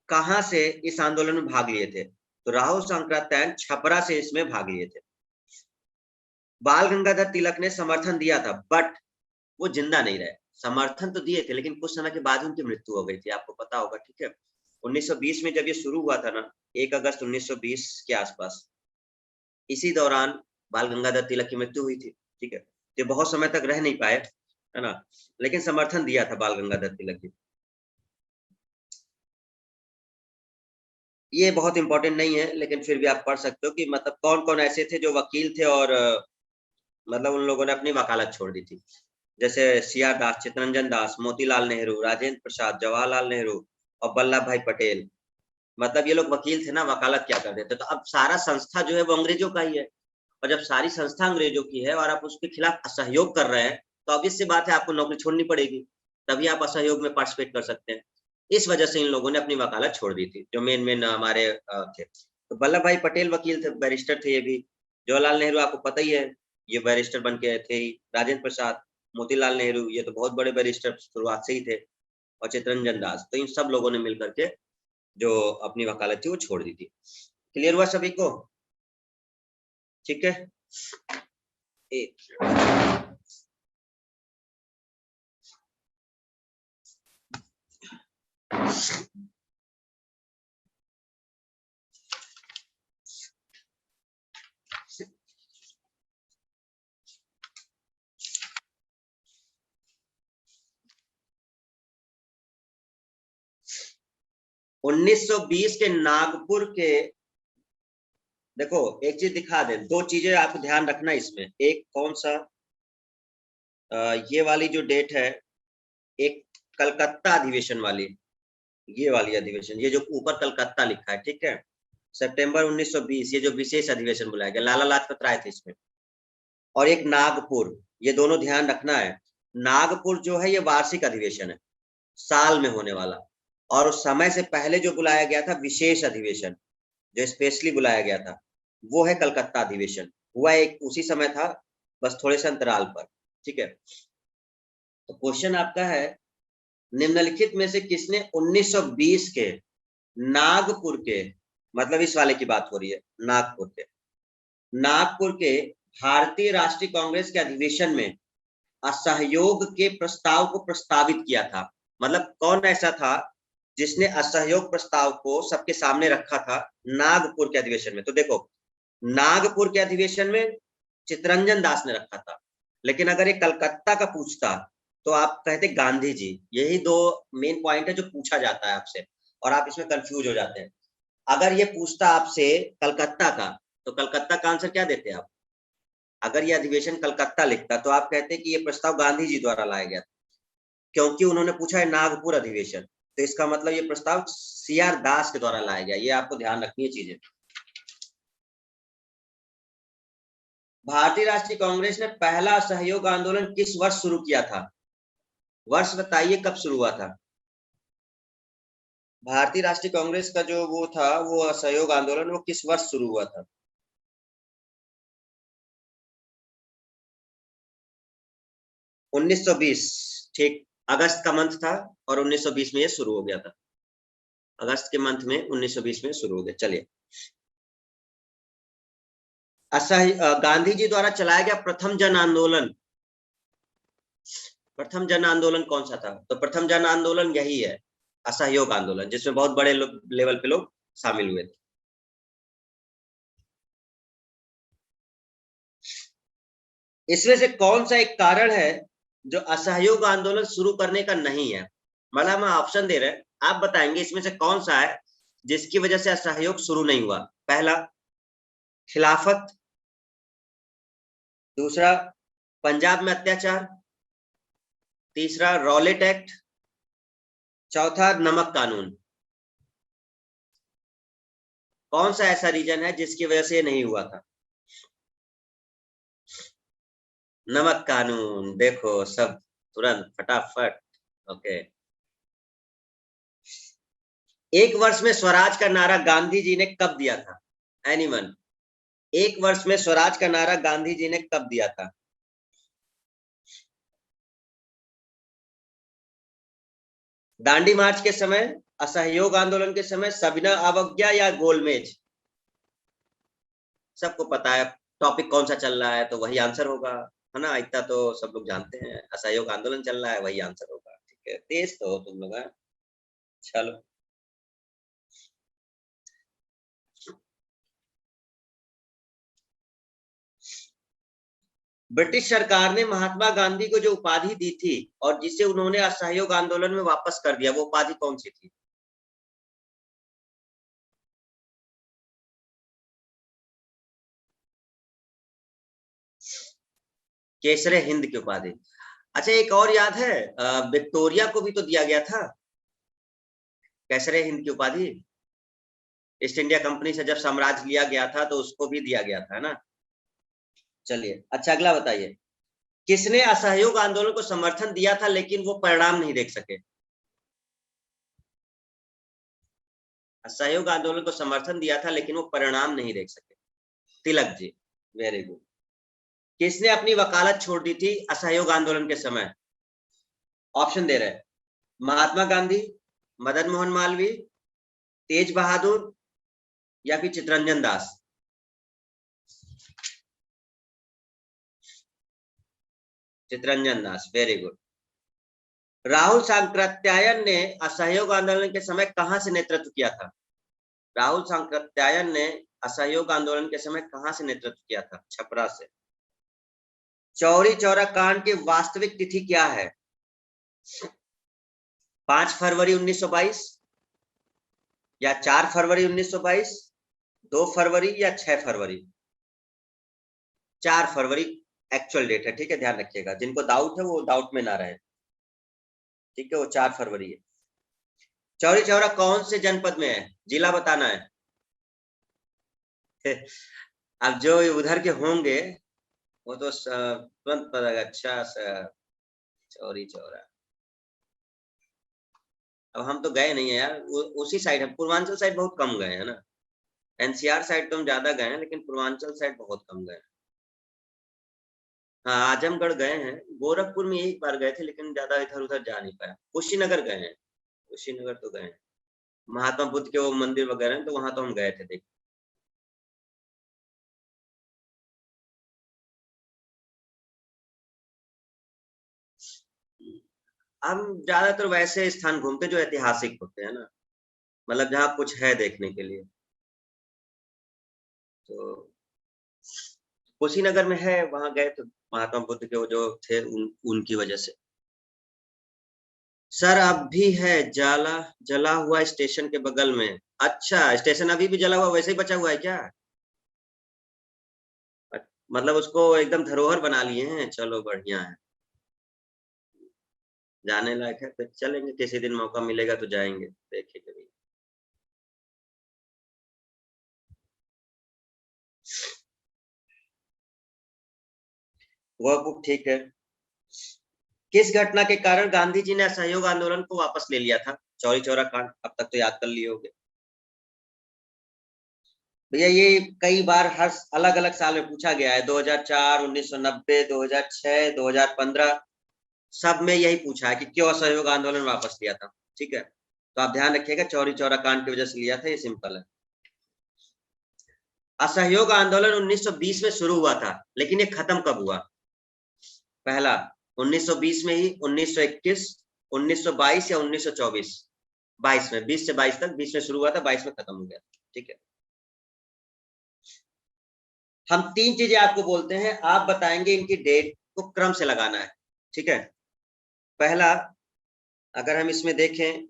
कहाँ से इस आंदोलन में भाग लिए थे? तो राहुल सांकृत्यायन छपरा से इसमें भाग लिए थे। बाल गंगाधर तिलक ने समर्थन दिया था, बट वो जिंदा नहीं रहे। समर्थन तो दिए थे, लेकिन कुछ समय के बाद उनकी मृत्यु हो गई थी, आपको पता होगा। ठीक है, 1920 में जब ये शुरू हुआ था ना, 1 अगस्त 1920 के आसपास, इसी दौरान बाल गंगाधर तिलक की मृत्यु हुई थी। ठीक है, ये बहुत समय तक रह नहीं पाए, है ना, लेकिन समर्थन दिया था बाल गंगाधर तिलक जी। ये बहुत इंपॉर्टेंट नहीं है, लेकिन फिर भी आप पढ़ सकते हो कि मतलब कौन कौन ऐसे थे जो वकील थे और मतलब उन लोगों ने अपनी वकालत छोड़ दी थी। जैसे सीआर दास, चित्तरंजन दास, मोतीलाल नेहरू, राजेंद्र प्रसाद, जवाहरलाल नेहरू और वल्लभ भाई पटेल। मतलब ये लोग वकील थे ना, वकालत क्या करते थे। तो अब सारा संस्था जो है वो अंग्रेजों का ही है, और जब सारी संस्था अंग्रेजों की है और आप उसके खिलाफ असहयोग कर रहे हैं, तो ऑब्वियस सी बात है आपको नौकरी छोड़नी पड़ेगी, तभी आप असहयोग में पार्टिसिपेट कर सकते हैं। इस वजह से इन लोगों ने अपनी वकालत छोड़ दी थी, जो मेन मेन हमारे थे। तो वल्लभ भाई पटेल वकील थे, बैरिस्टर थे ये भी। जवाहरलाल नेहरू आपको पता ही है, ये बैरिस्टर बन के थे ही। राजेंद्र प्रसाद, मोतीलाल नेहरू, ये तो बहुत बड़े बैरिस्टर शुरुआत से ही थे। और चित्तरंजन दास, तो इन सब लोगों ने मिलकर के जो अपनी वकालत थी वो छोड़ दी थी। क्लियर हुआ सभी को? ठीक है, एक 1920 के नागपुर के, देखो एक चीज दिखा दे, दो चीजें आपको ध्यान रखना इसमें। एक कौन सा, ये वाली जो डेट है, एक कलकत्ता अधिवेशन वाली, ये वाली अधिवेशन, ये जो ऊपर कलकत्ता लिखा है, ठीक है, सितंबर 1920, ये जो विशेष अधिवेशन बुलाया गया, लाला लाजपत राय थे इसमें। और एक नागपुर, ये दोनों ध्यान रखना है। नागपुर जो है ये वार्षिक अधिवेशन है, साल में होने वाला। और उस समय से पहले जो बुलाया गया था विशेष अधिवेशन, जो स्पेशली बुलाया गया था, वो है कलकत्ता अधिवेशन। हुआ एक उसी समय था, बस थोड़े से अंतराल पर। ठीक है, तो क्वेश्चन आपका है, निम्नलिखित में से किसने 1920 के नागपुर के, मतलब इस वाले की बात हो रही है, नागपुर के भारतीय राष्ट्रीय कांग्रेस के अधिवेशन में असहयोग के प्रस्ताव को प्रस्तावित किया था? मतलब कौन ऐसा था जिसने असहयोग प्रस्ताव को सबके सामने रखा था नागपुर के अधिवेशन में? तो देखो, नागपुर के अधिवेशन में चित्तरंजन दास ने रखा था, लेकिन अगर ये कलकत्ता का पूछता तो आप कहते गांधी जी। यही दो मेन पॉइंट है जो पूछा जाता है आपसे, और आप इसमें कंफ्यूज हो जाते हैं। अगर ये पूछता आपसे कलकत्ता का, तो कलकत्ता का आंसर क्या देते आप? अगर ये अधिवेशन कलकत्ता लिखता तो आप कहते कि ये प्रस्ताव गांधी जी द्वारा लाया गया, क्योंकि उन्होंने पूछा है नागपुर अधिवेशन, तो इसका मतलब ये प्रस्ताव सीआर दास के द्वारा लाया गया। ये आपको ध्यान रखनी है चीजें। भारतीय राष्ट्रीय कांग्रेस ने पहला असहयोग आंदोलन किस वर्ष शुरू किया था? वर्ष बताइए कब शुरू हुआ था? भारतीय राष्ट्रीय कांग्रेस का जो वो था, वो असहयोग आंदोलन, वो किस वर्ष शुरू हुआ था? 1920, ठीक, अगस्त का मंथ था और 1920 में ये शुरू हो गया था। अगस्त के मंथ में 1920 में शुरू हो गया। चलिए, गांधी जी द्वारा चलाया गया प्रथम जन आंदोलन, प्रथम जन आंदोलन कौन सा था? तो प्रथम जन आंदोलन यही है, असहयोग आंदोलन, जिसमें बहुत बड़े लेवल पे लोग शामिल हुए थे। इसमें से कौन सा एक कारण है जो असहयोग आंदोलन शुरू करने का नहीं है? मतलब हम ऑप्शन दे रहे हैं, आप बताएंगे इसमें से कौन सा है जिसकी वजह से असहयोग शुरू नहीं हुआ। पहला, खिलाफत। दूसरा, पंजाब में अत्याचार। तीसरा, रॉलेट एक्ट। चौथा, नमक कानून। कौन सा ऐसा रीजन है जिसकी वजह से ये नहीं हुआ था? नमक कानून। देखो सब तुरंत फटाफट। ओके। एक वर्ष में स्वराज का नारा गांधी जी ने कब दिया था? एनीवन? एक वर्ष में स्वराज का नारा गांधी जी ने कब दिया था? दांडी मार्च के समय, असहयोग आंदोलन के समय, सविनय अवज्ञा या गोलमेज? सबको पता है टॉपिक कौन सा चल रहा है, तो वही आंसर होगा, है ना? इतना तो सब लोग जानते हैं, असहयोग आंदोलन चल रहा है, वही आंसर होगा। ठीक है, तेज तो हो तुम लोग। चलो, ब्रिटिश सरकार ने महात्मा गांधी को जो उपाधि दी थी और जिसे उन्होंने असहयोग आंदोलन में वापस कर दिया, वो उपाधि कौन सी थी? केसरे हिंद की उपाधि। अच्छा, एक और याद है, विक्टोरिया को भी तो दिया गया था केसरे हिंद की उपाधि। ईस्ट इंडिया कंपनी से जब साम्राज्य लिया गया था तो उसको भी दिया गया था ना। चलिए, अच्छा अगला बताइए, किसने असहयोग आंदोलन को समर्थन दिया था लेकिन वो परिणाम नहीं देख सके? असहयोग आंदोलन को समर्थन दिया था लेकिन वो परिणाम नहीं देख सके। तिलक जी। Very good. किसने अपनी वकालत छोड़ दी थी असहयोग आंदोलन के समय? ऑप्शन दे रहे हैं, महात्मा गांधी, मदन मोहन मालवीय, तेज बहादुर या फिर चित्तरंजन दास? Chittaranjan Das, very good. राहुल सांकृत्यायन ने असहयोग आंदोलन के समय कहां से नेतृत्व किया था? राहुल सांकृत्यायन ने असहयोग आंदोलन के समय कहां से नेतृत्व किया था? छपरा से। चौरी चौरा कांड की वास्तविक तिथि क्या है? 5 फरवरी 1922 या 4 फरवरी 1922, 2 फरवरी या 6 फरवरी? 4 फरवरी एक्चुअल डेट है, ठीक है, ध्यान रखिएगा, जिनको डाउट है वो डाउट में ना रहे। ठीक है, वो 4 फरवरी है। चौरी चौरा कौन से जनपद में है? जिला बताना है। अब जो उधर के होंगे वो तो तुरंत पता लगा। अच्छा सर, चौरी चौरा। अब हम तो गए नहीं है यार, उसी साइड है, पूर्वांचल साइड बहुत कम गए हैं ना। एनसीआर साइड तो हम ज्यादा गए हैं लेकिन पूर्वांचल साइड बहुत कम गए हैं। हाँ, आजमगढ़ गए हैं, गोरखपुर में एक बार गए थे लेकिन ज्यादा इधर उधर जा नहीं पाया। कुशीनगर गए हैं, कुशीनगर तो गए हैं, महात्मा बुद्ध के वो मंदिर वगैरह हैं, तो वहां तो हम गए थे देख। हम ज्यादातर वैसे स्थान घूमते जो ऐतिहासिक होते हैं ना, मतलब जहाँ कुछ है देखने के लिए। तो कुशीनगर में है, वहां गए तो महात्मा बुद्ध के वो जो थे उनकी वजह से। सर अब भी है, जला हुआ स्टेशन के बगल में। अच्छा, स्टेशन अभी भी जला हुआ वैसे ही बचा हुआ है क्या? मतलब उसको एकदम धरोहर बना लिए हैं, चलो बढ़िया है। जाने लायक है, फिर चलेंगे किसी दिन, मौका मिलेगा तो जाएंगे, देखेंगे भी। वो बुक ठीक है। किस घटना के कारण गांधी जी ने असहयोग आंदोलन को वापस ले लिया था? चौरी चौरा कांड, अब तक तो याद कर लिए होंगे भैया। ये कई बार हर अलग अलग साल में पूछा गया है, 2004, 1990, 2006, 2015, सब में यही पूछा है कि क्यों असहयोग आंदोलन वापस लिया था। ठीक है, तो आप ध्यान रखिएगा, चौरी चौरा कांड की वजह से लिया था, ये सिंपल है। असहयोग आंदोलन 1920 में शुरू हुआ था लेकिन ये खत्म कब हुआ? पहला, 1920 में ही, 1921, 1922 या 1924? 22 में, 20 से 22 तक, 20 में शुरू हुआ था, 22 में खत्म हो गया। ठीक है, हम 3 चीजें आपको बोलते हैं, आप बताएंगे इनकी डेट को क्रम से लगाना है। ठीक है, पहला अगर हम इसमें देखें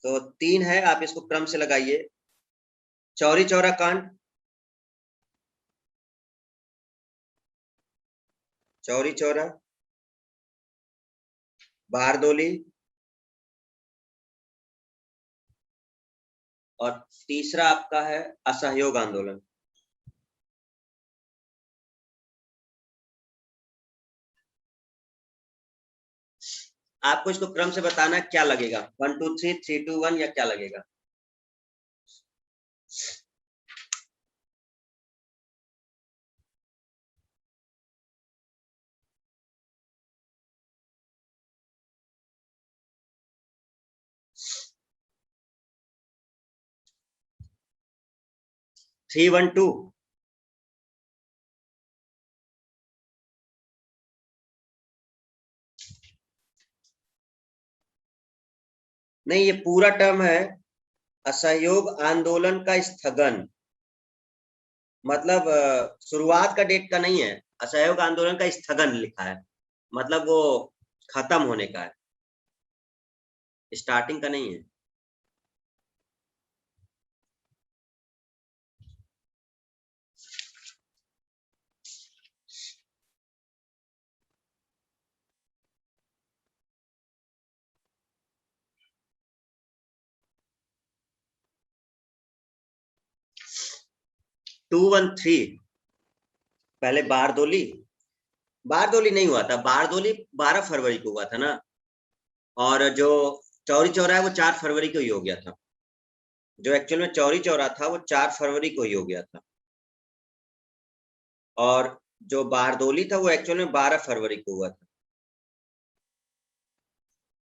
तो 3 है, आप इसको क्रम से लगाइए। चौरी चौरा कांड, चौरी चौरा, बारदोली, और तीसरा आपका है असहयोग आंदोलन। आपको इसको क्रम से बताना है, क्या लगेगा, 1 2 3, 3 2 1 या क्या लगेगा? थ्री वन टू, नहीं, ये पूरा टर्म है असहयोग आंदोलन का स्थगन, मतलब शुरुआत का डेट का नहीं है, असहयोग आंदोलन का स्थगन लिखा है, मतलब वो खत्म होने का है, स्टार्टिंग का नहीं है। टू वन थ्री, पहले बारदोली, बारदोली नहीं हुआ था, बारदोली 12 फरवरी को हुआ था ना, और जो चौरी चौरा है वो 4 फरवरी को ही हो गया था, जो एक्चुअल में चौरी चौरा था वो 4 फरवरी को ही हो गया था, और जो बारदोली था वो एक्चुअल में 12 फरवरी को हुआ था,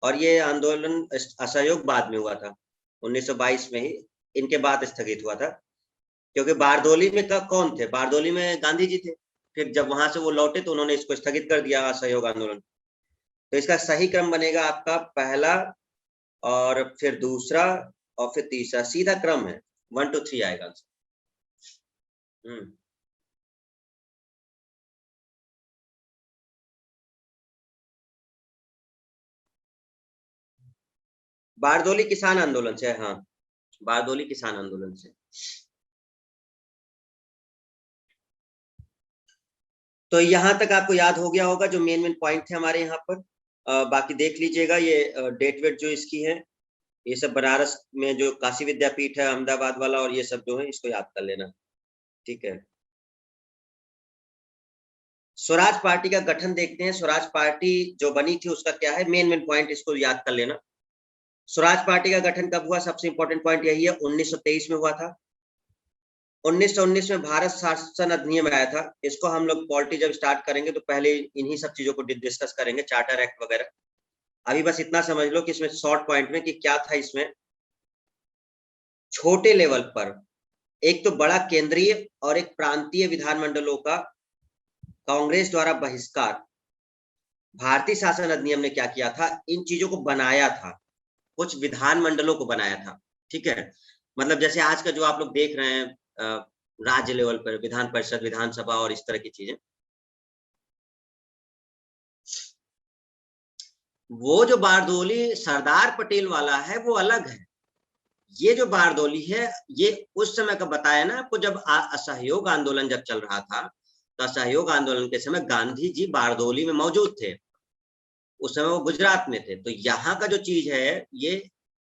और ये आंदोलन असहयोग बाद में हुआ था, 1922 में ही इनके बाद स्थगित हुआ था, क्योंकि बारदोली में कौन थे, बारदोली में गांधी जी थे, फिर जब वहां से वो लौटे तो उन्होंने इसको स्थगित कर दिया असहयोग आंदोलन। तो इसका सही क्रम बनेगा आपका पहला, और फिर दूसरा, और फिर तीसरा, सीधा क्रम है, 1 2 3 आएगा। बारदोली किसान आंदोलन से, हाँ, बारदोली किसान आंदोलन से। तो यहाँ तक आपको याद हो गया होगा जो मेन मेन पॉइंट थे हमारे यहाँ पर। बाकी देख लीजिएगा, ये डेट वेट जो इसकी है, ये सब बनारस में जो काशी विद्यापीठ है अहमदाबाद वाला, और ये सब जो है इसको याद कर लेना। ठीक है, स्वराज पार्टी का गठन देखते हैं, स्वराज पार्टी जो बनी थी उसका क्या है, मेन मेन पॉइंट इसको याद कर लेना। स्वराज पार्टी का गठन कब हुआ, सबसे इंपॉर्टेंट पॉइंट यही है, 1923 में हुआ था। 1919 में भारत शासन अधिनियम आया था, इसको हम लोग पॉलिटी जब स्टार्ट करेंगे तो पहले इन्हीं सब चीजों को डिस्कस करेंगे, चार्टर एक्ट वगैरह। अभी बस इतना समझ लो कि इसमें शॉर्ट पॉइंट में कि क्या था इसमें। छोटे लेवल पर एक तो बड़ा केंद्रीय और एक प्रांतीय विधानमंडलों का कांग्रेस द्वारा बहिष्कार। भारतीय शासन अधिनियम ने क्या किया था, इन चीजों को बनाया था, कुछ विधानमंडलों को बनाया था। ठीक है, मतलब जैसे आज का जो आप लोग देख रहे हैं राज्य लेवल पर विधान परिषद, विधानसभा और इस तरह की चीजें, वो जो बारदोली सरदार पटेल वाला है वो अलग है। ये जो बारदोली है ये उस समय का बताया ना आपको, जब असहयोग आंदोलन जब चल रहा था, तो असहयोग आंदोलन के समय गांधी जी बारदोली में मौजूद थे, उस समय वो गुजरात में थे। तो यहाँ का जो चीज है ये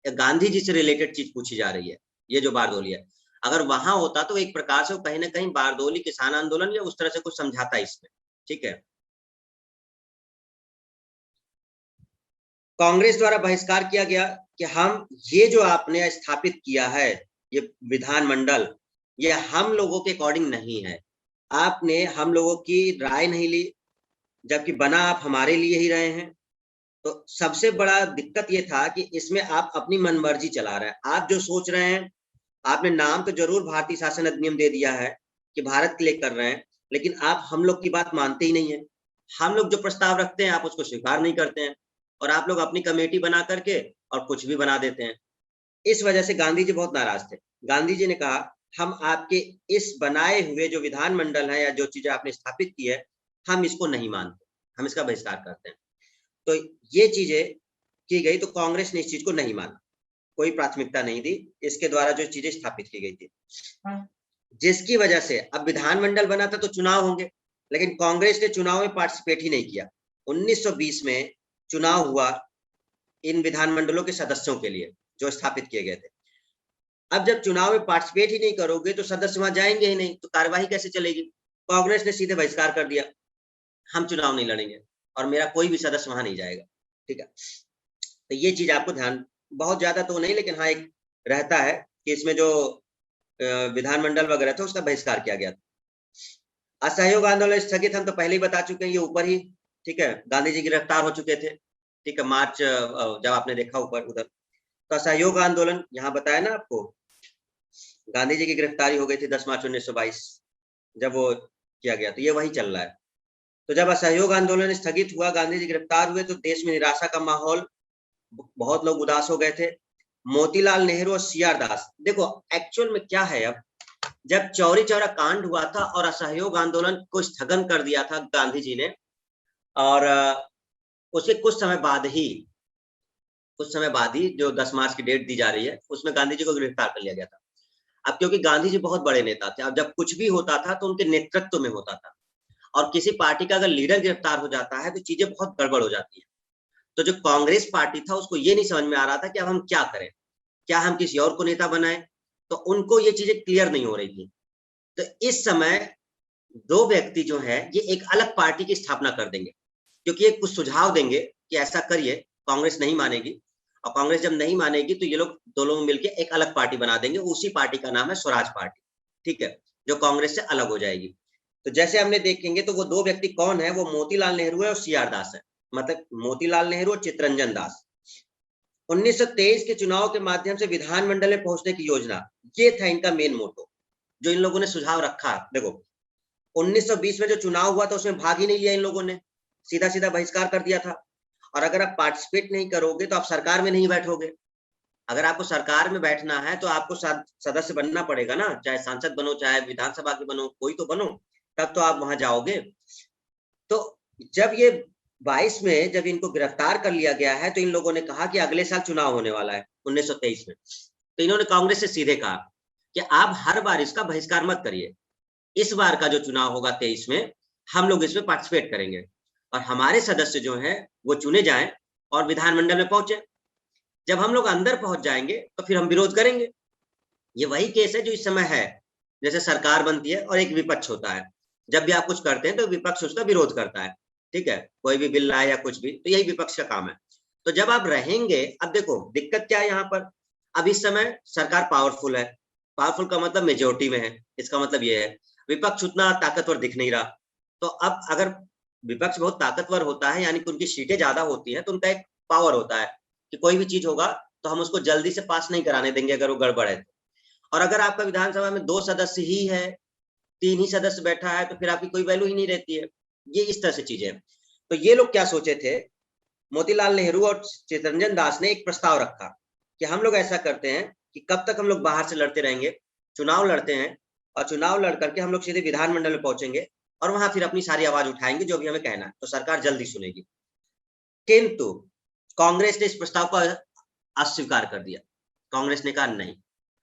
गांधी जी से रिलेटेड चीज पूछी जा रही है, ये जो बारदोली है। अगर वहां होता तो एक प्रकार से वो कहीं ना कहीं बारदोली किसान आंदोलन या उस तरह से कुछ समझाता इसमें। ठीक है, कांग्रेस द्वारा बहिष्कार किया गया कि हम ये जो आपने स्थापित किया है, ये विधानमंडल, ये हम लोगों के अकॉर्डिंग नहीं है, आपने हम लोगों की राय नहीं ली, जबकि बना आप हमारे लिए ही रहे हैं। तो सबसे बड़ा दिक्कत ये था कि इसमें आप अपनी मनमर्जी चला रहे हैं, आप जो सोच रहे हैं, आपने नाम तो जरूर भारतीय शासन अधिनियम दे दिया है कि भारत के लिए कर रहे हैं, लेकिन आप हम लोग की बात मानते ही नहीं है। हम लोग जो प्रस्ताव रखते हैं आप उसको स्वीकार नहीं करते हैं, और आप लोग अपनी कमेटी बना करके और कुछ भी बना देते हैं। इस वजह से गांधी जी बहुत नाराज थे। गांधी जी ने कहा हम आपके इस बनाए हुए जो विधानमंडल है या जो चीजें आपने स्थापित की है, हम इसको नहीं मानते, हम इसका बहिष्कार करते हैं। तो ये चीजें की गई, तो कांग्रेस ने इस चीज को नहीं माना, कोई प्राथमिकता नहीं दी, इसके द्वारा जो चीजें स्थापित की गई थी, जिसकी वजह से अब विधानमंडल बना था तो चुनाव होंगे, लेकिन कांग्रेस ने चुनाव में पार्टिसिपेट ही नहीं किया। 1920 में चुनाव हुआ इन विधानमंडलों के सदस्यों के लिए जो स्थापित किए गए थे। अब जब चुनाव में पार्टिसिपेट ही नहीं करोगे तो सदस्य वहां जाएंगे ही नहीं, तो कार्यवाही कैसे चलेगी? कांग्रेस ने सीधे बहिष्कार कर दिया, हम चुनाव नहीं लड़ेंगे और मेरा कोई भी सदस्य वहां नहीं जाएगा। ठीक है, तो ये चीज आपको ध्यान, बहुत ज्यादा तो नहीं लेकिन हाँ एक रहता है कि इसमें जो विधानमंडल वगैरह था उसका बहिष्कार किया गया था। असहयोग आंदोलन स्थगित हम तो पहले ही बता चुके हैं, ये ऊपर ही, ठीक है, गांधी जी गिरफ्तार हो चुके थे, ठीक है, मार्च जब आपने देखा ऊपर उधर। तो असहयोग आंदोलन यहाँ बताया ना आपको, गांधी जी की गिरफ्तारी हो गई थी 10 मार्च 1922 जब वो किया गया, तो ये वही चल रहा है। तो जब असहयोग आंदोलन स्थगित हुआ, गांधी जी गिरफ्तार हुए, तो देश में निराशा का माहौल, बहुत लोग उदास हो गए थे। मोतीलाल नेहरू और सीआर दास, देखो एक्चुअल में क्या है, अब जब चौरी चौरा कांड हुआ था और असहयोग आंदोलन को स्थगन कर दिया था गांधी जी ने, और उसके कुछ समय बाद ही जो 10 मार्च की डेट दी जा रही है उसमें गांधी जी को गिरफ्तार कर लिया गया था। अब क्योंकि गांधी जी बहुत बड़े नेता थे, अब जब कुछ भी होता था तो उनके नेतृत्व में होता था, और किसी पार्टी का अगर लीडर गिरफ्तार हो जाता है तो चीजें बहुत गड़बड़ हो जाती है। तो जो कांग्रेस पार्टी था उसको ये नहीं समझ में आ रहा था कि अब हम क्या करें, क्या हम किसी और को नेता बनाएं, तो उनको ये चीजें क्लियर नहीं हो रही थी। तो इस समय दो व्यक्ति जो है ये एक अलग पार्टी की स्थापना कर देंगे, क्योंकि ये कुछ सुझाव देंगे कि ऐसा करिए, कांग्रेस नहीं मानेगी, और कांग्रेस जब नहीं मानेगी तो ये लोग दो लोग मिलकर एक अलग पार्टी बना देंगे, उसी पार्टी का नाम है स्वराज पार्टी, ठीक है, जो कांग्रेस से अलग हो जाएगी। तो जैसे हमने देखेंगे तो वो दो व्यक्ति कौन है, वो मोतीलाल नेहरू है और सीआर दास है, मतलब मोतीलाल नेहरू और चित्तरंजन दास। 1923 के चुनाव के माध्यम से विधानमंडल में पहुंचने की योजना, ये था इनका मेन मोटो जो इन लोगों ने सुझाव रखा। देखो 1920 में जो चुनाव हुआ था उसमें भाग ही नहीं लिया इन लोगों ने, सीधा सीधा बहिष्कार कर दिया था। और अगर आप पार्टिसिपेट नहीं करोगे तो आप सरकार में नहीं बैठोगे, अगर आपको सरकार में बैठना है तो आपको सदस्य बनना पड़ेगा ना, चाहे सांसद बनो चाहे विधानसभा के बनो, कोई तो बनो, तब तो आप वहां जाओगे। तो जब ये 22 में जब इनको गिरफ्तार कर लिया गया है तो इन लोगों ने कहा कि अगले साल चुनाव होने वाला है 1923 में, तो इन्होंने कांग्रेस से सीधे कहा कि आप हर बार इसका बहिष्कार मत करिए, इस बार का जो चुनाव होगा 23 में हम लोग इसमें पार्टिसिपेट करेंगे और हमारे सदस्य जो हैं वो चुने जाएं और विधानमंडल में पहुंचे। जब हम लोग अंदर पहुंच जाएंगे तो फिर हम विरोध करेंगे। ये वही केस है जो इस समय है, जैसे सरकार बनती है और एक विपक्ष होता है, जब भी आप कुछ करते हैं तो विपक्ष उसका विरोध करता है, ठीक है, कोई भी बिल लाए या कुछ भी, तो यही विपक्ष का काम है। तो जब आप रहेंगे, अब देखो दिक्कत क्या है यहाँ पर, अब इस समय सरकार पावरफुल है, पावरफुल का मतलब मेजोरिटी में है, इसका मतलब ये है विपक्ष उतना ताकतवर दिख नहीं रहा। तो अब अगर विपक्ष बहुत ताकतवर होता है यानी कि उनकी सीटें ज्यादा होती हैं तो उनका एक पावर होता है कि कोई भी चीज होगा तो हम उसको जल्दी से पास नहीं कराने देंगे अगर वो गड़बड़ है। और अगर आपका विधानसभा में 2 सदस्य ही है, 3 ही सदस्य बैठा है, तो फिर आपकी कोई वैल्यू ही नहीं रहती है। ये इस तरह से चीजें हैं। तो ये लोग क्या सोचे थे, मोतीलाल नेहरू और चित्तरंजन दास ने एक प्रस्ताव रखा कि हम लोग ऐसा करते हैं कि कब तक हम लोग बाहर से लड़ते रहेंगे, चुनाव लड़ते हैं और चुनाव लड़ करके हम लोग सीधे विधानमंडल में पहुंचेंगे और वहां फिर अपनी सारी आवाज उठाएंगे जो भी हमें कहना है, तो सरकार जल्दी सुनेगी। किंतु कांग्रेस ने इस प्रस्ताव को अस्वीकार कर दिया। कांग्रेस ने कहा नहीं,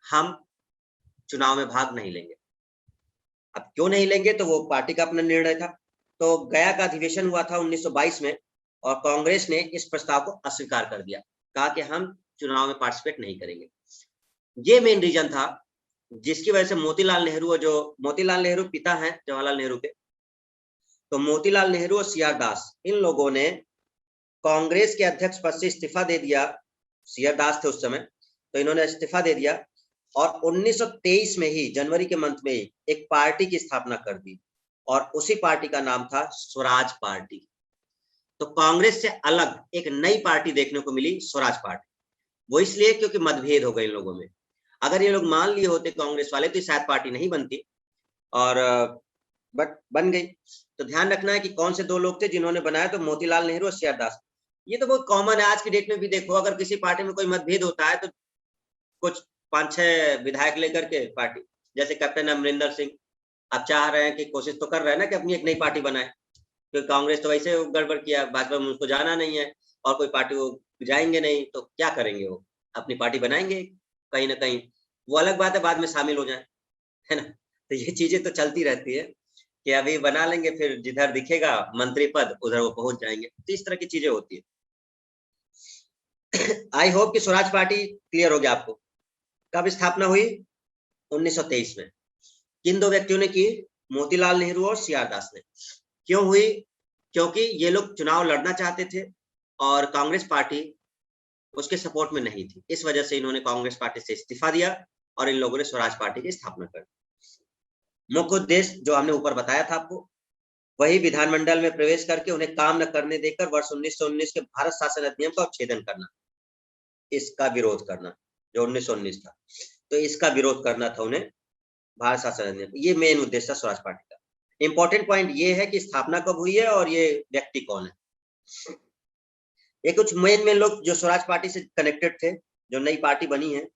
हम चुनाव में भाग नहीं लेंगे। अब क्यों नहीं लेंगे, तो वो पार्टी का अपना निर्णय था। तो गया का अधिवेशन हुआ था 1922 में और कांग्रेस ने इस प्रस्ताव को अस्वीकार कर दिया, कहा कि हम चुनाव में पार्टिसिपेट नहीं करेंगे। ये मेन रीजन था जिसकी वजह से मोतीलाल नेहरू, जो मोतीलाल नेहरू पिता हैं जवाहरलाल नेहरू के, तो मोतीलाल नेहरू और सीआर दास इन लोगों ने कांग्रेस के अध्यक्ष पद से इस्तीफा दे दिया। सीआर दास थे उस समय, तो इन्होंने इस्तीफा दे दिया और 1923 में ही जनवरी के मंथ में ही एक पार्टी की स्थापना कर दी और उसी पार्टी का नाम था स्वराज पार्टी। तो कांग्रेस से अलग एक नई पार्टी देखने को मिली, स्वराज पार्टी। वो इसलिए क्योंकि मतभेद हो गए इन लोगों में। अगर ये लोग मान लिए होते कांग्रेस वाले तो शायद पार्टी नहीं बनती, और बट बन गई। तो ध्यान रखना है कि कौन से दो लोग थे जिन्होंने बनाया, तो मोतीलाल नेहरू और सीआर दास। ये तो बहुत कॉमन है आज की डेट में भी। देखो अगर किसी पार्टी में कोई मतभेद होता है तो कुछ 5-6 विधायक लेकर के पार्टी, जैसे कैप्टन अमरिंदर सिंह अब चाह रहे हैं कि कोशिश तो कर रहे हैं ना कि अपनी एक नई पार्टी बनाए, क्योंकि कांग्रेस तो वैसे गड़बड़ किया, भाजपा में उसको जाना नहीं है और कोई पार्टी वो जाएंगे नहीं तो क्या करेंगे, वो अपनी पार्टी बनाएंगे कहीं ना कहीं। वो अलग बात है बाद में शामिल हो जाए, है ना। तो ये चीजें तो चलती रहती है कि अभी बना लेंगे फिर जिधर दिखेगा मंत्री पद उधर वो पहुंच जाएंगे, तो इस तरह की चीजें होती है। आई होप कि स्वराज पार्टी क्लियर हो गया आपको। कब स्थापना हुई? 1923 में। किन दो व्यक्तियों ने की? मोतीलाल नेहरू और सी आर दास ने। क्यों हुई? क्योंकि ये लोग चुनाव लड़ना चाहते थे और कांग्रेस पार्टी उसके सपोर्ट में नहीं थी, इस वजह से इन्होंने कांग्रेस पार्टी से इस्तीफा दिया और इन लोगों ने स्वराज पार्टी की स्थापना कर। मुख्य उद्देश्य जो हमने ऊपर बताया था आपको, वही विधानमंडल में प्रवेश करके उन्हें काम न करने देकर वर्ष 1919 के भारत शासन अधिनियम का उच्छेदन करना, इसका विरोध करना, जो 1919 था तो इसका विरोध करना था उन्हें, भारत शासन अधिनियम। ये मेन उद्देश्य था स्वराज पार्टी का। इंपॉर्टेंट पॉइंट ये है कि स्थापना कब हुई है और ये व्यक्ति कौन है। ये कुछ मेन लोग जो स्वराज पार्टी से कनेक्टेड थे, जो नई पार्टी बनी है।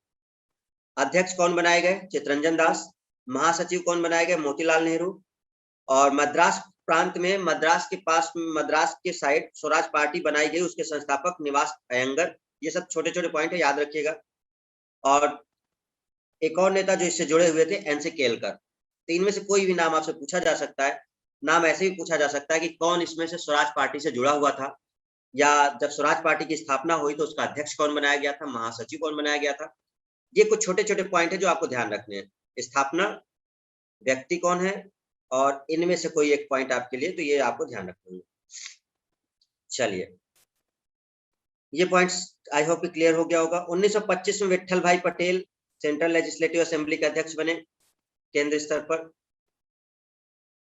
अध्यक्ष कौन बनाए गए? चितरंजन दास। महासचिव कौन बनाए गए? मोतीलाल नेहरू। और मद्रास प्रांत में, मद्रास के पास, मद्रास के साइड स्वराज पार्टी बनाई गई, उसके संस्थापक निवास अयंगर। ये सब छोटे छोटे पॉइंट है, याद रखिएगा। और एक और नेता जो इससे जुड़े हुए थे, एनसी केलकर। तो इनमें से कोई भी नाम आपसे पूछा जा सकता है। नाम ऐसे ही पूछा जा सकता है कि कौन इसमें से स्वराज पार्टी से जुड़ा हुआ था, या जब स्वराज पार्टी की स्थापना हुई तो उसका अध्यक्ष कौन बनाया गया था, महासचिव कौन बनाया गया था। ये कुछ छोटे छोटे पॉइंट है जो आपको ध्यान रखने हैं। स्थापना, व्यक्ति कौन है, और इनमें से कोई एक पॉइंट आपके लिए, तो ये आपको ध्यान रखना है। चलिए ये पॉइंट्स आई होप क्लियर हो गया होगा। 1925 में विट्ठल भाई पटेल सेंट्रल लेजिस्लेटिव असेंबली के अध्यक्ष बने केंद्र स्तर पर।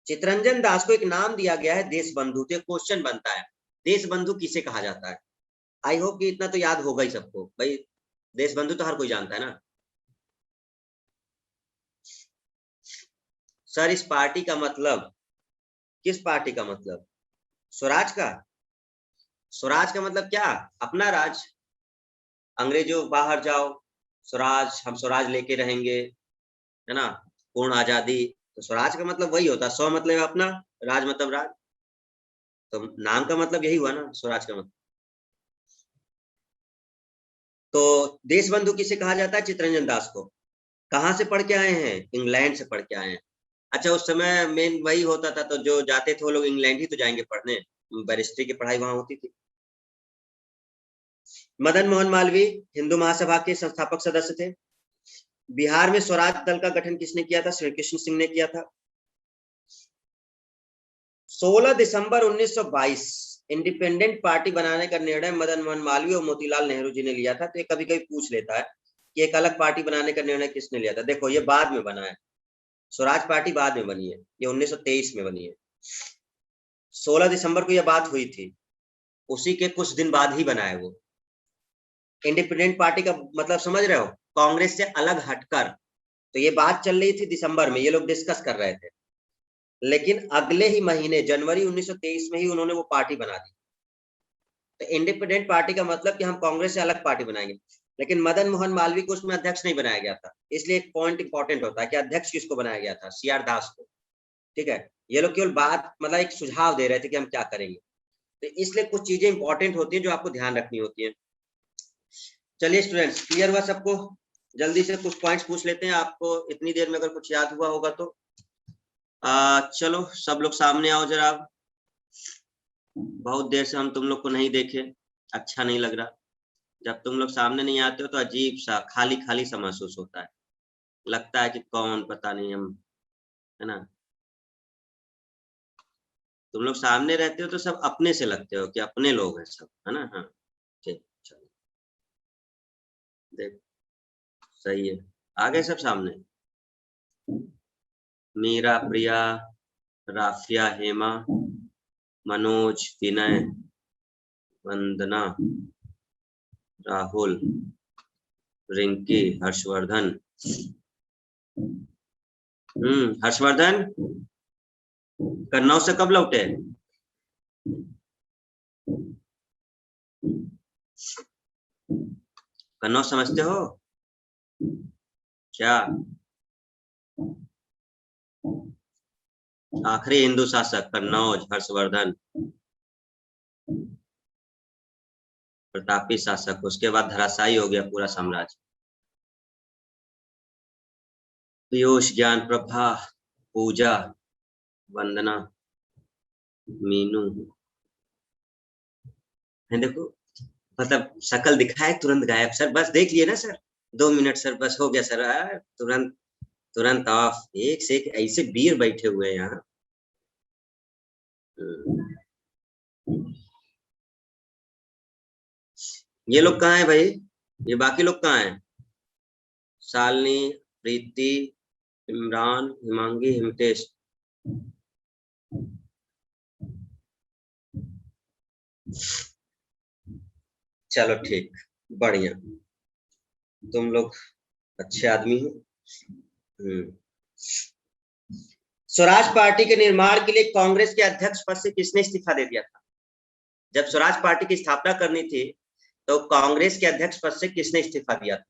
चितरंजन दास को एक नाम दिया गया है देश बंधु। तो क्वेश्चन बनता है, देश बंधु किसे कहा जाता है? आई होप कि इतना तो याद होगा ही सबको भाई, देश बंधु तो हर कोई जानता है ना। सर इस पार्टी का मतलब, किस पार्टी का मतलब? स्वराज का। स्वराज का मतलब क्या? अपना राज। अंग्रेजों बाहर जाओ, स्वराज, हम स्वराज लेके रहेंगे, है ना, पूर्ण आजादी। तो स्वराज का मतलब वही होता है, स्व मतलब अपना, राज मतलब राज। तो नाम का मतलब यही हुआ ना, स्वराज का मतलब। तो देश बंधु किसे कहा जाता है? चितरंजन दास को। कहाँ से पढ़ के आए हैं? इंग्लैंड से पढ़ के आए हैं। अच्छा उस समय मेन वही होता था, तो जो जाते थे वो लोग इंग्लैंड ही तो जाएंगे पढ़ने, बैरिस्ट्री की पढ़ाई वहां होती थी। मदन मोहन मालवीय हिंदू महासभा के संस्थापक सदस्य थे। बिहार में स्वराज दल का गठन किसने किया था? श्री कृष्ण सिंह ने किया था। 16 दिसंबर 1922 इंडिपेंडेंट पार्टी बनाने का निर्णय मदन मोहन मालवीय और मोतीलाल नेहरू जी ने लिया था। तो ये कभी कभी पूछ लेता है कि एक अलग पार्टी बनाने का निर्णय किसने लिया था। देखो ये बाद में बना है, स्वराज पार्टी बाद में बनी है, ये 1923 में बनी है। 16 दिसंबर को यह बात हुई थी, उसी के कुछ दिन बाद ही बना है वो। इंडिपेंडेंट पार्टी का मतलब समझ रहे हो? कांग्रेस से अलग हटकर। तो ये बात चल रही थी दिसंबर में, ये लोग डिस्कस कर रहे थे, लेकिन अगले ही महीने जनवरी 1923 में ही उन्होंने वो पार्टी बना दी। तो इंडिपेंडेंट पार्टी का मतलब कि हम कांग्रेस से अलग पार्टी बनाएंगे। लेकिन मदन मोहन मालवीय को उसमें अध्यक्ष नहीं बनाया गया था, इसलिए एक पॉइंट इंपॉर्टेंट होता है कि अध्यक्ष किसको बनाया गया था? सी आर दास को। ठीक है, ये लोग केवल बात मतलब एक सुझाव दे रहे थे कि हम क्या करेंगे, तो इसलिए कुछ चीजें इंपॉर्टेंट होती हैं जो आपको ध्यान रखनी होती है। चलिए स्टूडेंट्स, क्लियर हुआ सबको? जल्दी से कुछ पॉइंट्स पूछ लेते हैं, आपको इतनी देर में अगर कुछ याद हुआ होगा तो। चलो सब लोग सामने आओ जरा, बहुत देर से हम तुम लोग को नहीं देखे, अच्छा नहीं लग रहा। जब तुम लोग सामने नहीं आते हो तो अजीब सा खाली खाली सा महसूस होता है, लगता है कि कौन पता नहीं हम, है ना। तुम लोग सामने रहते हो तो सब अपने से लगते हो कि अपने लोग हैं सब, है ना। हाँ ठीक, चलो देख, सही है। आ गए सब सामने? मीरा, प्रिया, राफिया, हेमा, मनोज, विनय, वंदना, राहुल, रिंकी, हर्षवर्धन। हर्षवर्धन कन्नौज से कब लौटे? कन्नौज समझते हो क्या? आखिरी हिंदू शासक कन्नौज, हर्षवर्धन प्रतापी शासक, उसके बाद धराशायी हो गया पूरा साम्राज्य। पीयूष, ज्ञान प्रभा, पूजा, वंदना, मीनू है। देखो मतलब शकल दिखाए तुरंत गायब। सर बस देख लिए ना सर, 2 मिनट सर, बस हो गया सर। तुरंत तुरंत ऑफ। एक से एक ऐसे वीर बैठे हुए हैं यहाँ। ये लोग कहाँ है भाई? ये बाकी लोग कहाँ हैं? शालिनी, प्रीति, इमरान, हिमांगी, हिमतेश। चलो ठीक, बढ़िया, तुम लोग अच्छे आदमी हो। स्वराज पार्टी के निर्माण के लिए कांग्रेस के अध्यक्ष पद से किसने इस्तीफा दे दिया था? जब स्वराज पार्टी की स्थापना करनी थी तो कांग्रेस के अध्यक्ष पद से किसने इस्तीफा दिया था?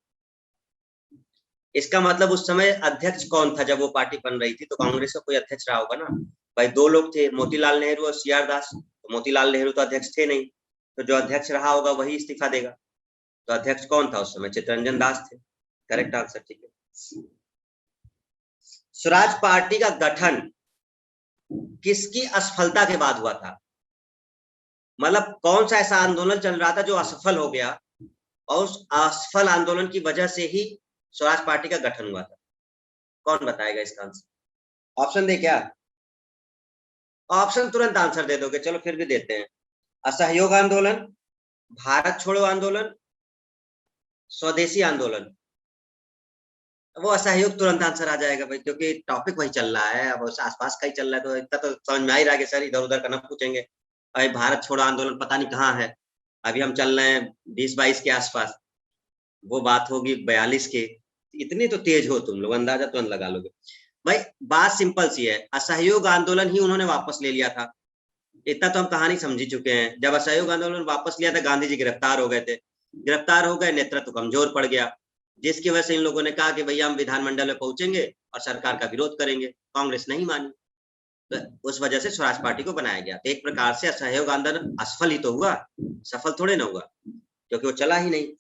इसका मतलब उस समय अध्यक्ष कौन था? जब वो पार्टी बन रही थी तो कांग्रेस का कोई अध्यक्ष रहा होगा ना भाई। 2 लोग थे, मोतीलाल नेहरू और सीआर दास। तो मोतीलाल नेहरू तो अध्यक्ष थे नहीं, तो जो अध्यक्ष रहा होगा वही इस्तीफा देगा। तो अध्यक्ष कौन था उस समय? चित्तरंजन दास थे। करेक्ट आंसर, ठीक है। स्वराज पार्टी का गठन किसकी असफलता के बाद हुआ था? मतलब कौन सा ऐसा आंदोलन चल रहा था जो असफल हो गया और उस असफल आंदोलन की वजह से ही स्वराज पार्टी का गठन हुआ था? कौन बताएगा इसका आंसर? ऑप्शन दे क्या? ऑप्शन तुरंत आंसर दे दोगे? चलो फिर भी देते हैं। असहयोग आंदोलन, भारत छोड़ो आंदोलन, स्वदेशी आंदोलन। वो असहयोग तुरंत आंसर आ जाएगा भाई, क्योंकि टॉपिक वही चल रहा है। अब आसपास का ही चल रहा है तो इतना तो समझ में आ ही रहा है कि सर इधर उधर का ना पूछेंगे। भाई भारत छोड़ो आंदोलन पता नहीं कहाँ है। अभी हम चल रहे हैं 20-22 के आसपास, वो बात होगी 42 के। इतनी तो तेज हो तुम लोग, अंदाजा तुरंत लगा लोगे। भाई बात सिंपल सी है, असहयोग आंदोलन ही उन्होंने वापस ले लिया था। इतना तो हम कहानी समझी चुके हैं। जब असहयोग आंदोलन वापस लिया था, गांधी जी गिरफ्तार हो गए थे। गिरफ्तार हो गए, नेतृत्व कमजोर पड़ गया, जिसकी वजह से इन लोगों ने कहा कि भैया हम विधानमंडल में पहुंचेंगे और सरकार का विरोध करेंगे। कांग्रेस नहीं मानी, तो उस वजह से स्वराज पार्टी को बनाया गया। तो एक प्रकार से असहयोग आंदोलन असफल ही तो हुआ, सफल थोड़े ना हुआ, क्योंकि वो चला ही नहीं।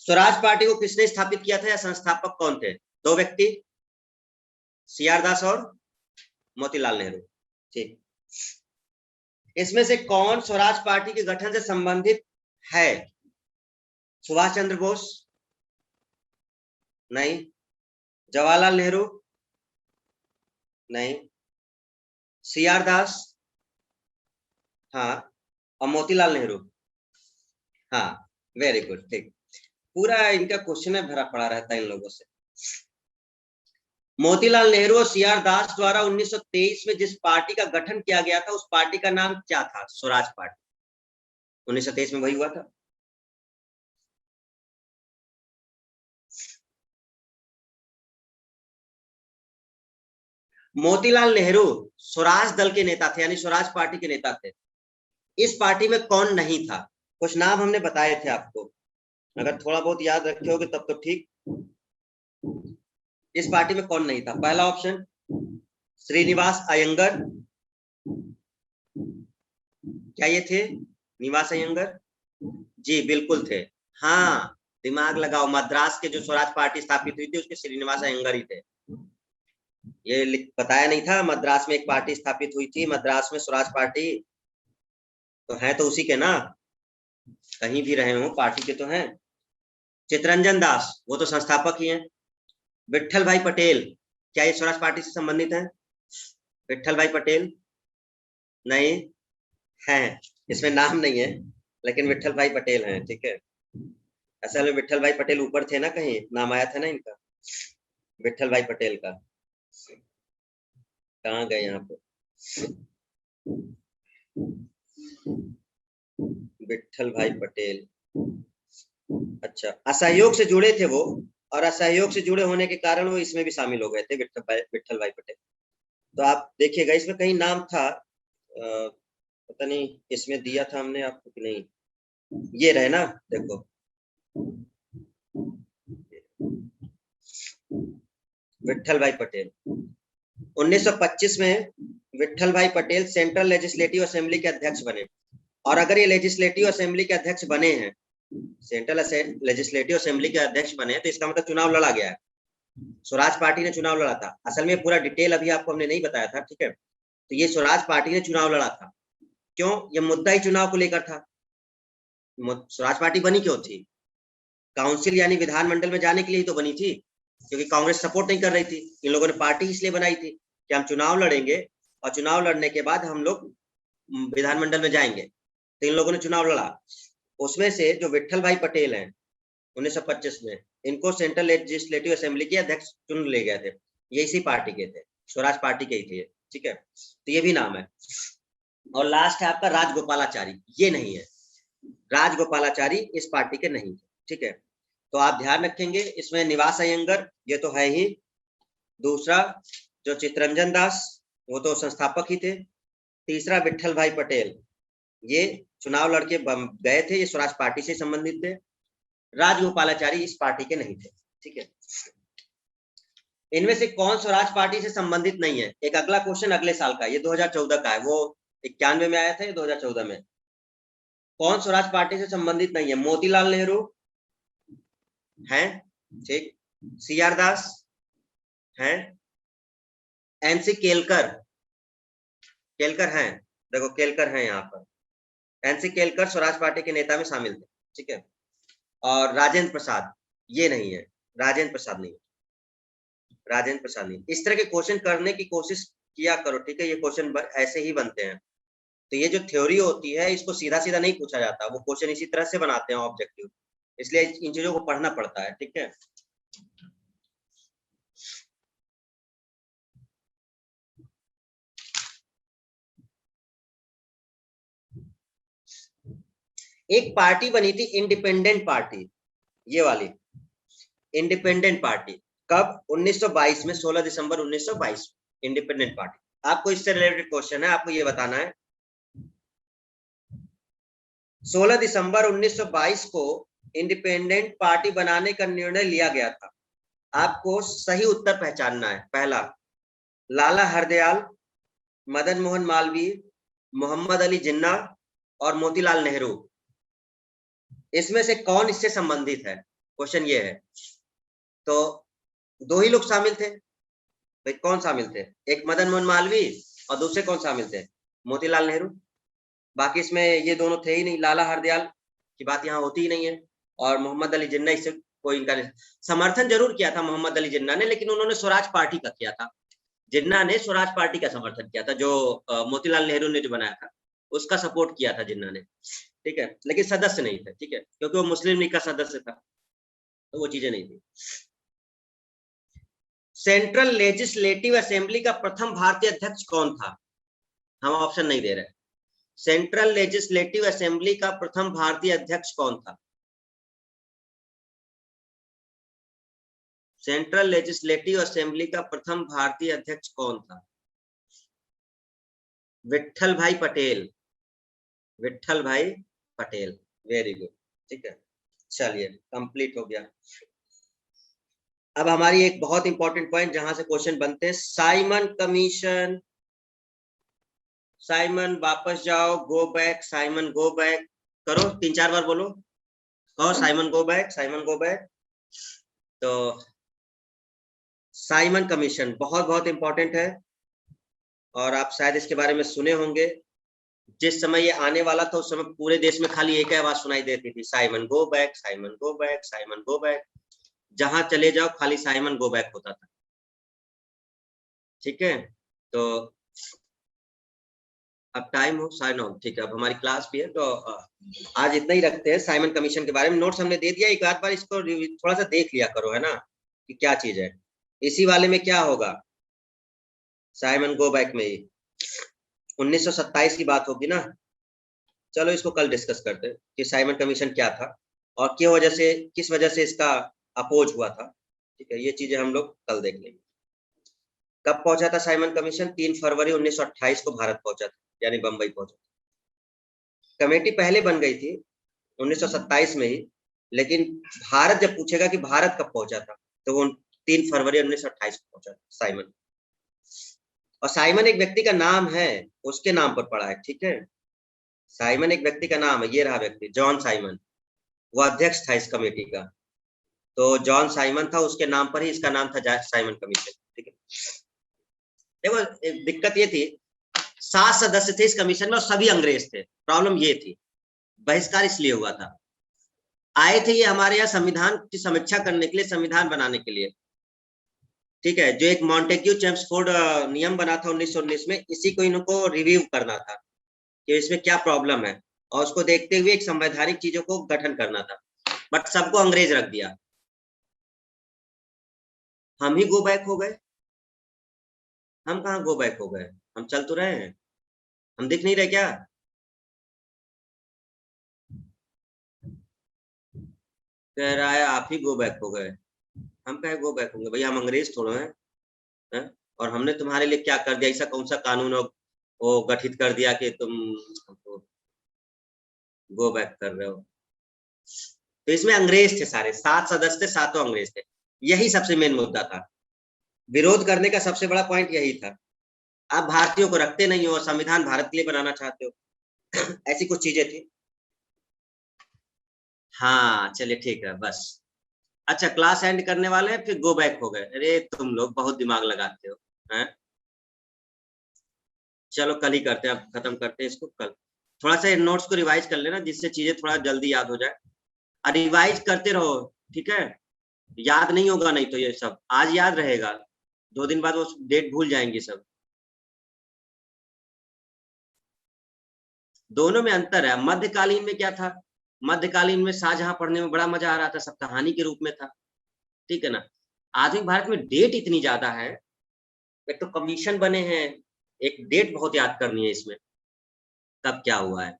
स्वराज पार्टी को किसने स्थापित किया था या संस्थापक कौन थे? 2 व्यक्ति, सीआर दास और मोतीलाल नेहरू। ठीक, इसमें से कौन स्वराज पार्टी के गठन से संबंधित है? सुभाष चंद्र बोस? नहीं। जवाहरलाल नेहरू? नहीं। सीआर दास? हाँ। और मोतीलाल नेहरू? हाँ। वेरी गुड, ठीक। पूरा इनका क्वेश्चन है भरा पड़ा रहता है इन लोगों से। मोतीलाल नेहरू और सीआर दास द्वारा 1923 में जिस पार्टी का गठन किया गया था, उस पार्टी का नाम क्या था? स्वराज पार्टी। 1923 में वही हुआ था। मोतीलाल नेहरू स्वराज दल के नेता थे, यानी स्वराज पार्टी के नेता थे। इस पार्टी में कौन नहीं था? कुछ नाम हमने बताए थे आपको, अगर थोड़ा बहुत याद रखे होगे तब तो ठीक। इस पार्टी में कौन नहीं था? पहला ऑप्शन श्रीनिवास अयंगर। क्या ये थे निवास अयंगर? जी बिल्कुल थे। हाँ, दिमाग लगाओ, मद्रास के जो स्वराज पार्टी स्थापित हुई थी उसके श्रीनिवास अयंगर ही थे। ये बताया नहीं था? मद्रास में एक पार्टी स्थापित हुई थी, मद्रास में स्वराज पार्टी। तो है तो उसी के ना, कहीं भी रहे हो पार्टी के तो हैं। चित्तरंजन दास वो तो संस्थापक ही हैं। विट्ठल भाई पटेल, क्या ये स्वराज पार्टी से संबंधित हैं? विट्ठल भाई पटेल नहीं है, इसमें नाम नहीं है, लेकिन विट्ठल भाई पटेल हैं, ठीक है। असल में विट्ठल भाई पटेल ऊपर थे ना, कहीं नाम आया था ना इनका, विट्ठल भाई पटेल का। कहाँ गए यहाँ पे? विट्ठल भाई पटेल, अच्छा, असहयोग से जुड़े थे वो, और असहयोग से जुड़े होने के कारण वो इसमें भी शामिल हो गए थे, विट्ठल भाई पटेल। तो आप देखिएगा इसमें कहीं नाम था, पता नहीं इसमें दिया था हमने आपको कि नहीं, ये रहे ना, देखो विट्ठल भाई पटेल 1925 में विट्ठल भाई पटेल सेंट्रल लेजिस्लेटिव असेंबली के अध्यक्ष बने। और अगर ये लेजिस्लेटिव असेंबली के अध्यक्ष बने हैं, सेंट्रल लेजिस्लेटिव असेंबली के अध्यक्ष बने हैं, तो इसका मतलब चुनाव लड़ा गया है। स्वराज पार्टी ने चुनाव लड़ा था। असल में पूरा डिटेल अभी आपको हमने नहीं बताया था, ठीक है। तो ये स्वराज पार्टी ने चुनाव लड़ा था। क्यों? ये मुद्दा ही चुनाव को लेकर था। स्वराज पार्टी बनी क्यों थी? काउंसिल यानी विधानमंडल में जाने के लिए ही तो बनी थी, क्योंकि कांग्रेस सपोर्ट नहीं कर रही थी। इन लोगों ने पार्टी इसलिए बनाई थी कि हम चुनाव लड़ेंगे और चुनाव लड़ने के बाद हम लोग विधानमंडल में जाएंगे। तो इन लोगों ने चुनाव लड़ा। उसमें से जो विट्ठल भाई पटेल हैं 1925 में, इनको सेंट्रल लेजिस्लेटिव असेंबली के अध्यक्ष चुन ले गए थे। ये इसी पार्टी के थे, स्वराज पार्टी के ही थे, ठीक है। तो ये भी नाम है। और लास्ट है आपका राजगोपालाचारी, ये नहीं है, राजगोपालाचारी इस पार्टी के नहीं थे, ठीक है। तो आप ध्यान रखेंगे, इसमें निवास अयंगर ये तो है ही। दूसरा जो चित्तरंजन दास, वो तो संस्थापक ही थे। तीसरा विट्ठल भाई पटेल, ये चुनाव लड़के गए थे, ये स्वराज पार्टी से संबंधित थे। राजगोपालाचारी इस पार्टी के नहीं थे, ठीक है। इनमें से कौन स्वराज पार्टी से संबंधित नहीं है? एक अगला क्वेश्चन अगले साल का, ये 2014 का है, वो 91 में आया था, ये 2014 में। कौन स्वराज पार्टी से संबंधित नहीं है? मोतीलाल नेहरू हैं, ठीक। सी आर दास हैं, एनसी केलकर, केलकर हैं, देखो केलकर हैं यहाँ पर। एनसी केलकर स्वराज पार्टी के नेता में शामिल थे, ठीक है। और राजेंद्र प्रसाद, ये नहीं है, राजेंद्र प्रसाद नहीं, राजेंद्र प्रसाद नहीं। इस तरह के क्वेश्चन करने की कोशिश किया करो, ठीक है। ये क्वेश्चन ऐसे ही बनते हैं। तो ये जो थ्योरी होती है, इसको सीधा सीधा नहीं पूछा जाता, वो क्वेश्चन इसी तरह से बनाते हैं ऑब्जेक्टिव, इसलिए इन चीजों को पढ़ना पड़ता है, ठीक है। एक पार्टी बनी थी इंडिपेंडेंट पार्टी, ये वाली इंडिपेंडेंट पार्टी, कब? 1922 में, 16 दिसंबर 1922, इंडिपेंडेंट पार्टी। आपको इससे रिलेटेड क्वेश्चन है, आपको ये बताना है 16 दिसंबर 1922 को इंडिपेंडेंट पार्टी बनाने का निर्णय लिया गया था। आपको सही उत्तर पहचानना है। पहला, लाला हरदयाल, मदन मोहन मालवीय, मोहम्मद अली जिन्ना और मोतीलाल नेहरू, इसमें से कौन इससे संबंधित है? क्वेश्चन ये है। तो दो ही लोग शामिल थे भाई, कौन शामिल थे? एक मदन मोहन मालवीय और दूसरे कौन शामिल थे? मोतीलाल नेहरू। बाकी इसमें ये दोनों थे ही नहीं, लाला हरदयाल की बात यहाँ होती ही नहीं है। और मोहम्मद अली जिन्ना, इससे कोई इनका समर्थन जरूर किया था मोहम्मद अली जिन्ना ने, लेकिन उन्होंने स्वराज पार्टी का किया था। जिन्ना ने स्वराज पार्टी का समर्थन किया था, जो मोतीलाल नेहरू ने जो बनाया था उसका सपोर्ट किया था जिन्ना ने, ठीक है। लेकिन सदस्य नहीं थे, ठीक है, क्योंकि वो मुस्लिम लीग का सदस्य था, तो वो चीजें नहीं थी। सेंट्रल लेजिस्लेटिव असेंबली का प्रथम भारतीय अध्यक्ष कौन था? हम ऑप्शन नहीं दे रहे। सेंट्रल लेजिस्लेटिव असेंबली का प्रथम भारतीय अध्यक्ष कौन था? सेंट्रल लेजिस्लेटिव असेंबली का प्रथम भारतीय अध्यक्ष कौन था? विट्ठल भाई पटेल, विट्ठल भाई पटेल, वेरी गुड, ठीक है। चलिए, कंप्लीट हो गया। अब हमारी एक बहुत इंपॉर्टेंट पॉइंट जहां से क्वेश्चन बनते हैं, साइमन कमीशन। साइमन वापस जाओ, go back, Simon go back करो, 3-4 बार बोलो, कहो Simon go back, Simon go back. तो साइमन कमीशन बहुत बहुत इंपॉर्टेंट है और आप शायद इसके बारे में सुने होंगे। जिस समय ये आने वाला था उस समय पूरे देश में खाली एक ही आवाज सुनाई देती थी, Simon go back, Simon go back, Simon go back. जहां चले जाओ खाली साइमन गो बैक होता था, ठीक है। तो अब टाइम हो साइन ऑन, ठीक है। अब हमारी क्लास भी है, तो आज इतना ही रखते हैं। साइमन कमीशन के बारे में नोट्स हमने दे दिया, एक आध बार इसको थोड़ा सा देख लिया करो, है ना, कि क्या चीज है। इसी वाले में क्या होगा, साइमन गो बैक में ही 1927 की बात होगी ना। चलो इसको कल डिस्कस करते हैं कि साइमन कमीशन क्या था और किस वजह से इसका अपोज हुआ था, ठीक है। ये चीजें हम लोग कल देख लेंगे। कब पहुंचा था साइमन कमीशन? 3 फरवरी 1928 को भारत पहुंचा था, यानी बंबई पहुंचा था। कमेटी पहले बन गई थी 1927 में ही, लेकिन भारत जब पूछेगा कि भारत कब पहुंचा था, तो वो 3 फरवरी 1928 को पहुंचा साइमन। और साइमन एक व्यक्ति का नाम है, उसके नाम पर पड़ा है, ठीक है। साइमन एक व्यक्ति का नाम है, ये रहा व्यक्ति जॉन साइमन, वो अध्यक्ष था इस कमेटी का। तो जॉन साइमन था, उसके नाम पर ही इसका नाम था साइमन कमीशन, ठीक है। देखो दिक्कत ये थी, 7 सदस्य थे इस कमीशन में और सभी अंग्रेज थे। प्रॉब्लम ये थी, बहिष्कार इसलिए हुआ था, आए थे ये हमारे यहाँ संविधान की समीक्षा करने के लिए, संविधान बनाने के लिए, ठीक है। जो एक मॉन्टेग्यू चेम्सफोर्ड नियम बना था 1919 में, इसी को इनको रिव्यू करना था कि इसमें क्या प्रॉब्लम है, और उसको देखते हुए एक संवैधानिक चीजों को गठन करना था। बट सबको अंग्रेज रख दिया, हम ही गो बैक हो गए। हम कहाँ गो बैक हो गए, हम चल तो रहे हैं, हम दिख नहीं रहे क्या? कह रहा है आप ही गो बैक हो गए, हम कहे गो बैक होंगे, भैया हम अंग्रेज थोड़े हैं? और हमने तुम्हारे लिए क्या कर दिया, ऐसा कौन सा कानून वो गठित कर दिया कि तुम गो बैक कर रहे हो? तो इसमें अंग्रेज थे सारे, 7 सदस्य थे, 7 अंग्रेज थे। यही सबसे मेन मुद्दा था, विरोध करने का सबसे बड़ा पॉइंट यही था। आप भारतीयों को रखते नहीं हो, संविधान भारत के लिए बनाना चाहते हो। ऐसी कुछ चीजें थी। हाँ चलिए ठीक है बस। अच्छा क्लास एंड करने वाले हैं, फिर गो बैक हो गए। अरे तुम लोग बहुत दिमाग लगाते हो हैं। चलो कल ही करते हैं, अब खत्म करते हैं इसको कल। थोड़ा सा नोट्स को रिवाइज कर लेना, जिससे चीजें थोड़ा जल्दी याद हो जाए, और रिवाइज करते रहो, ठीक है। याद नहीं होगा नहीं तो ये सब, आज याद रहेगा, 2 दिन बाद वो डेट भूल जाएंगे सब। दोनों में अंतर है। मध्यकालीन में क्या था, मध्यकालीन में शाहजहां पढ़ने में बड़ा मजा आ रहा था, सब कहानी के रूप में था, ठीक है ना। आधुनिक भारत में डेट इतनी ज्यादा है, एक तो कमीशन बने हैं, एक डेट बहुत याद करनी है इसमें, कब क्या हुआ है।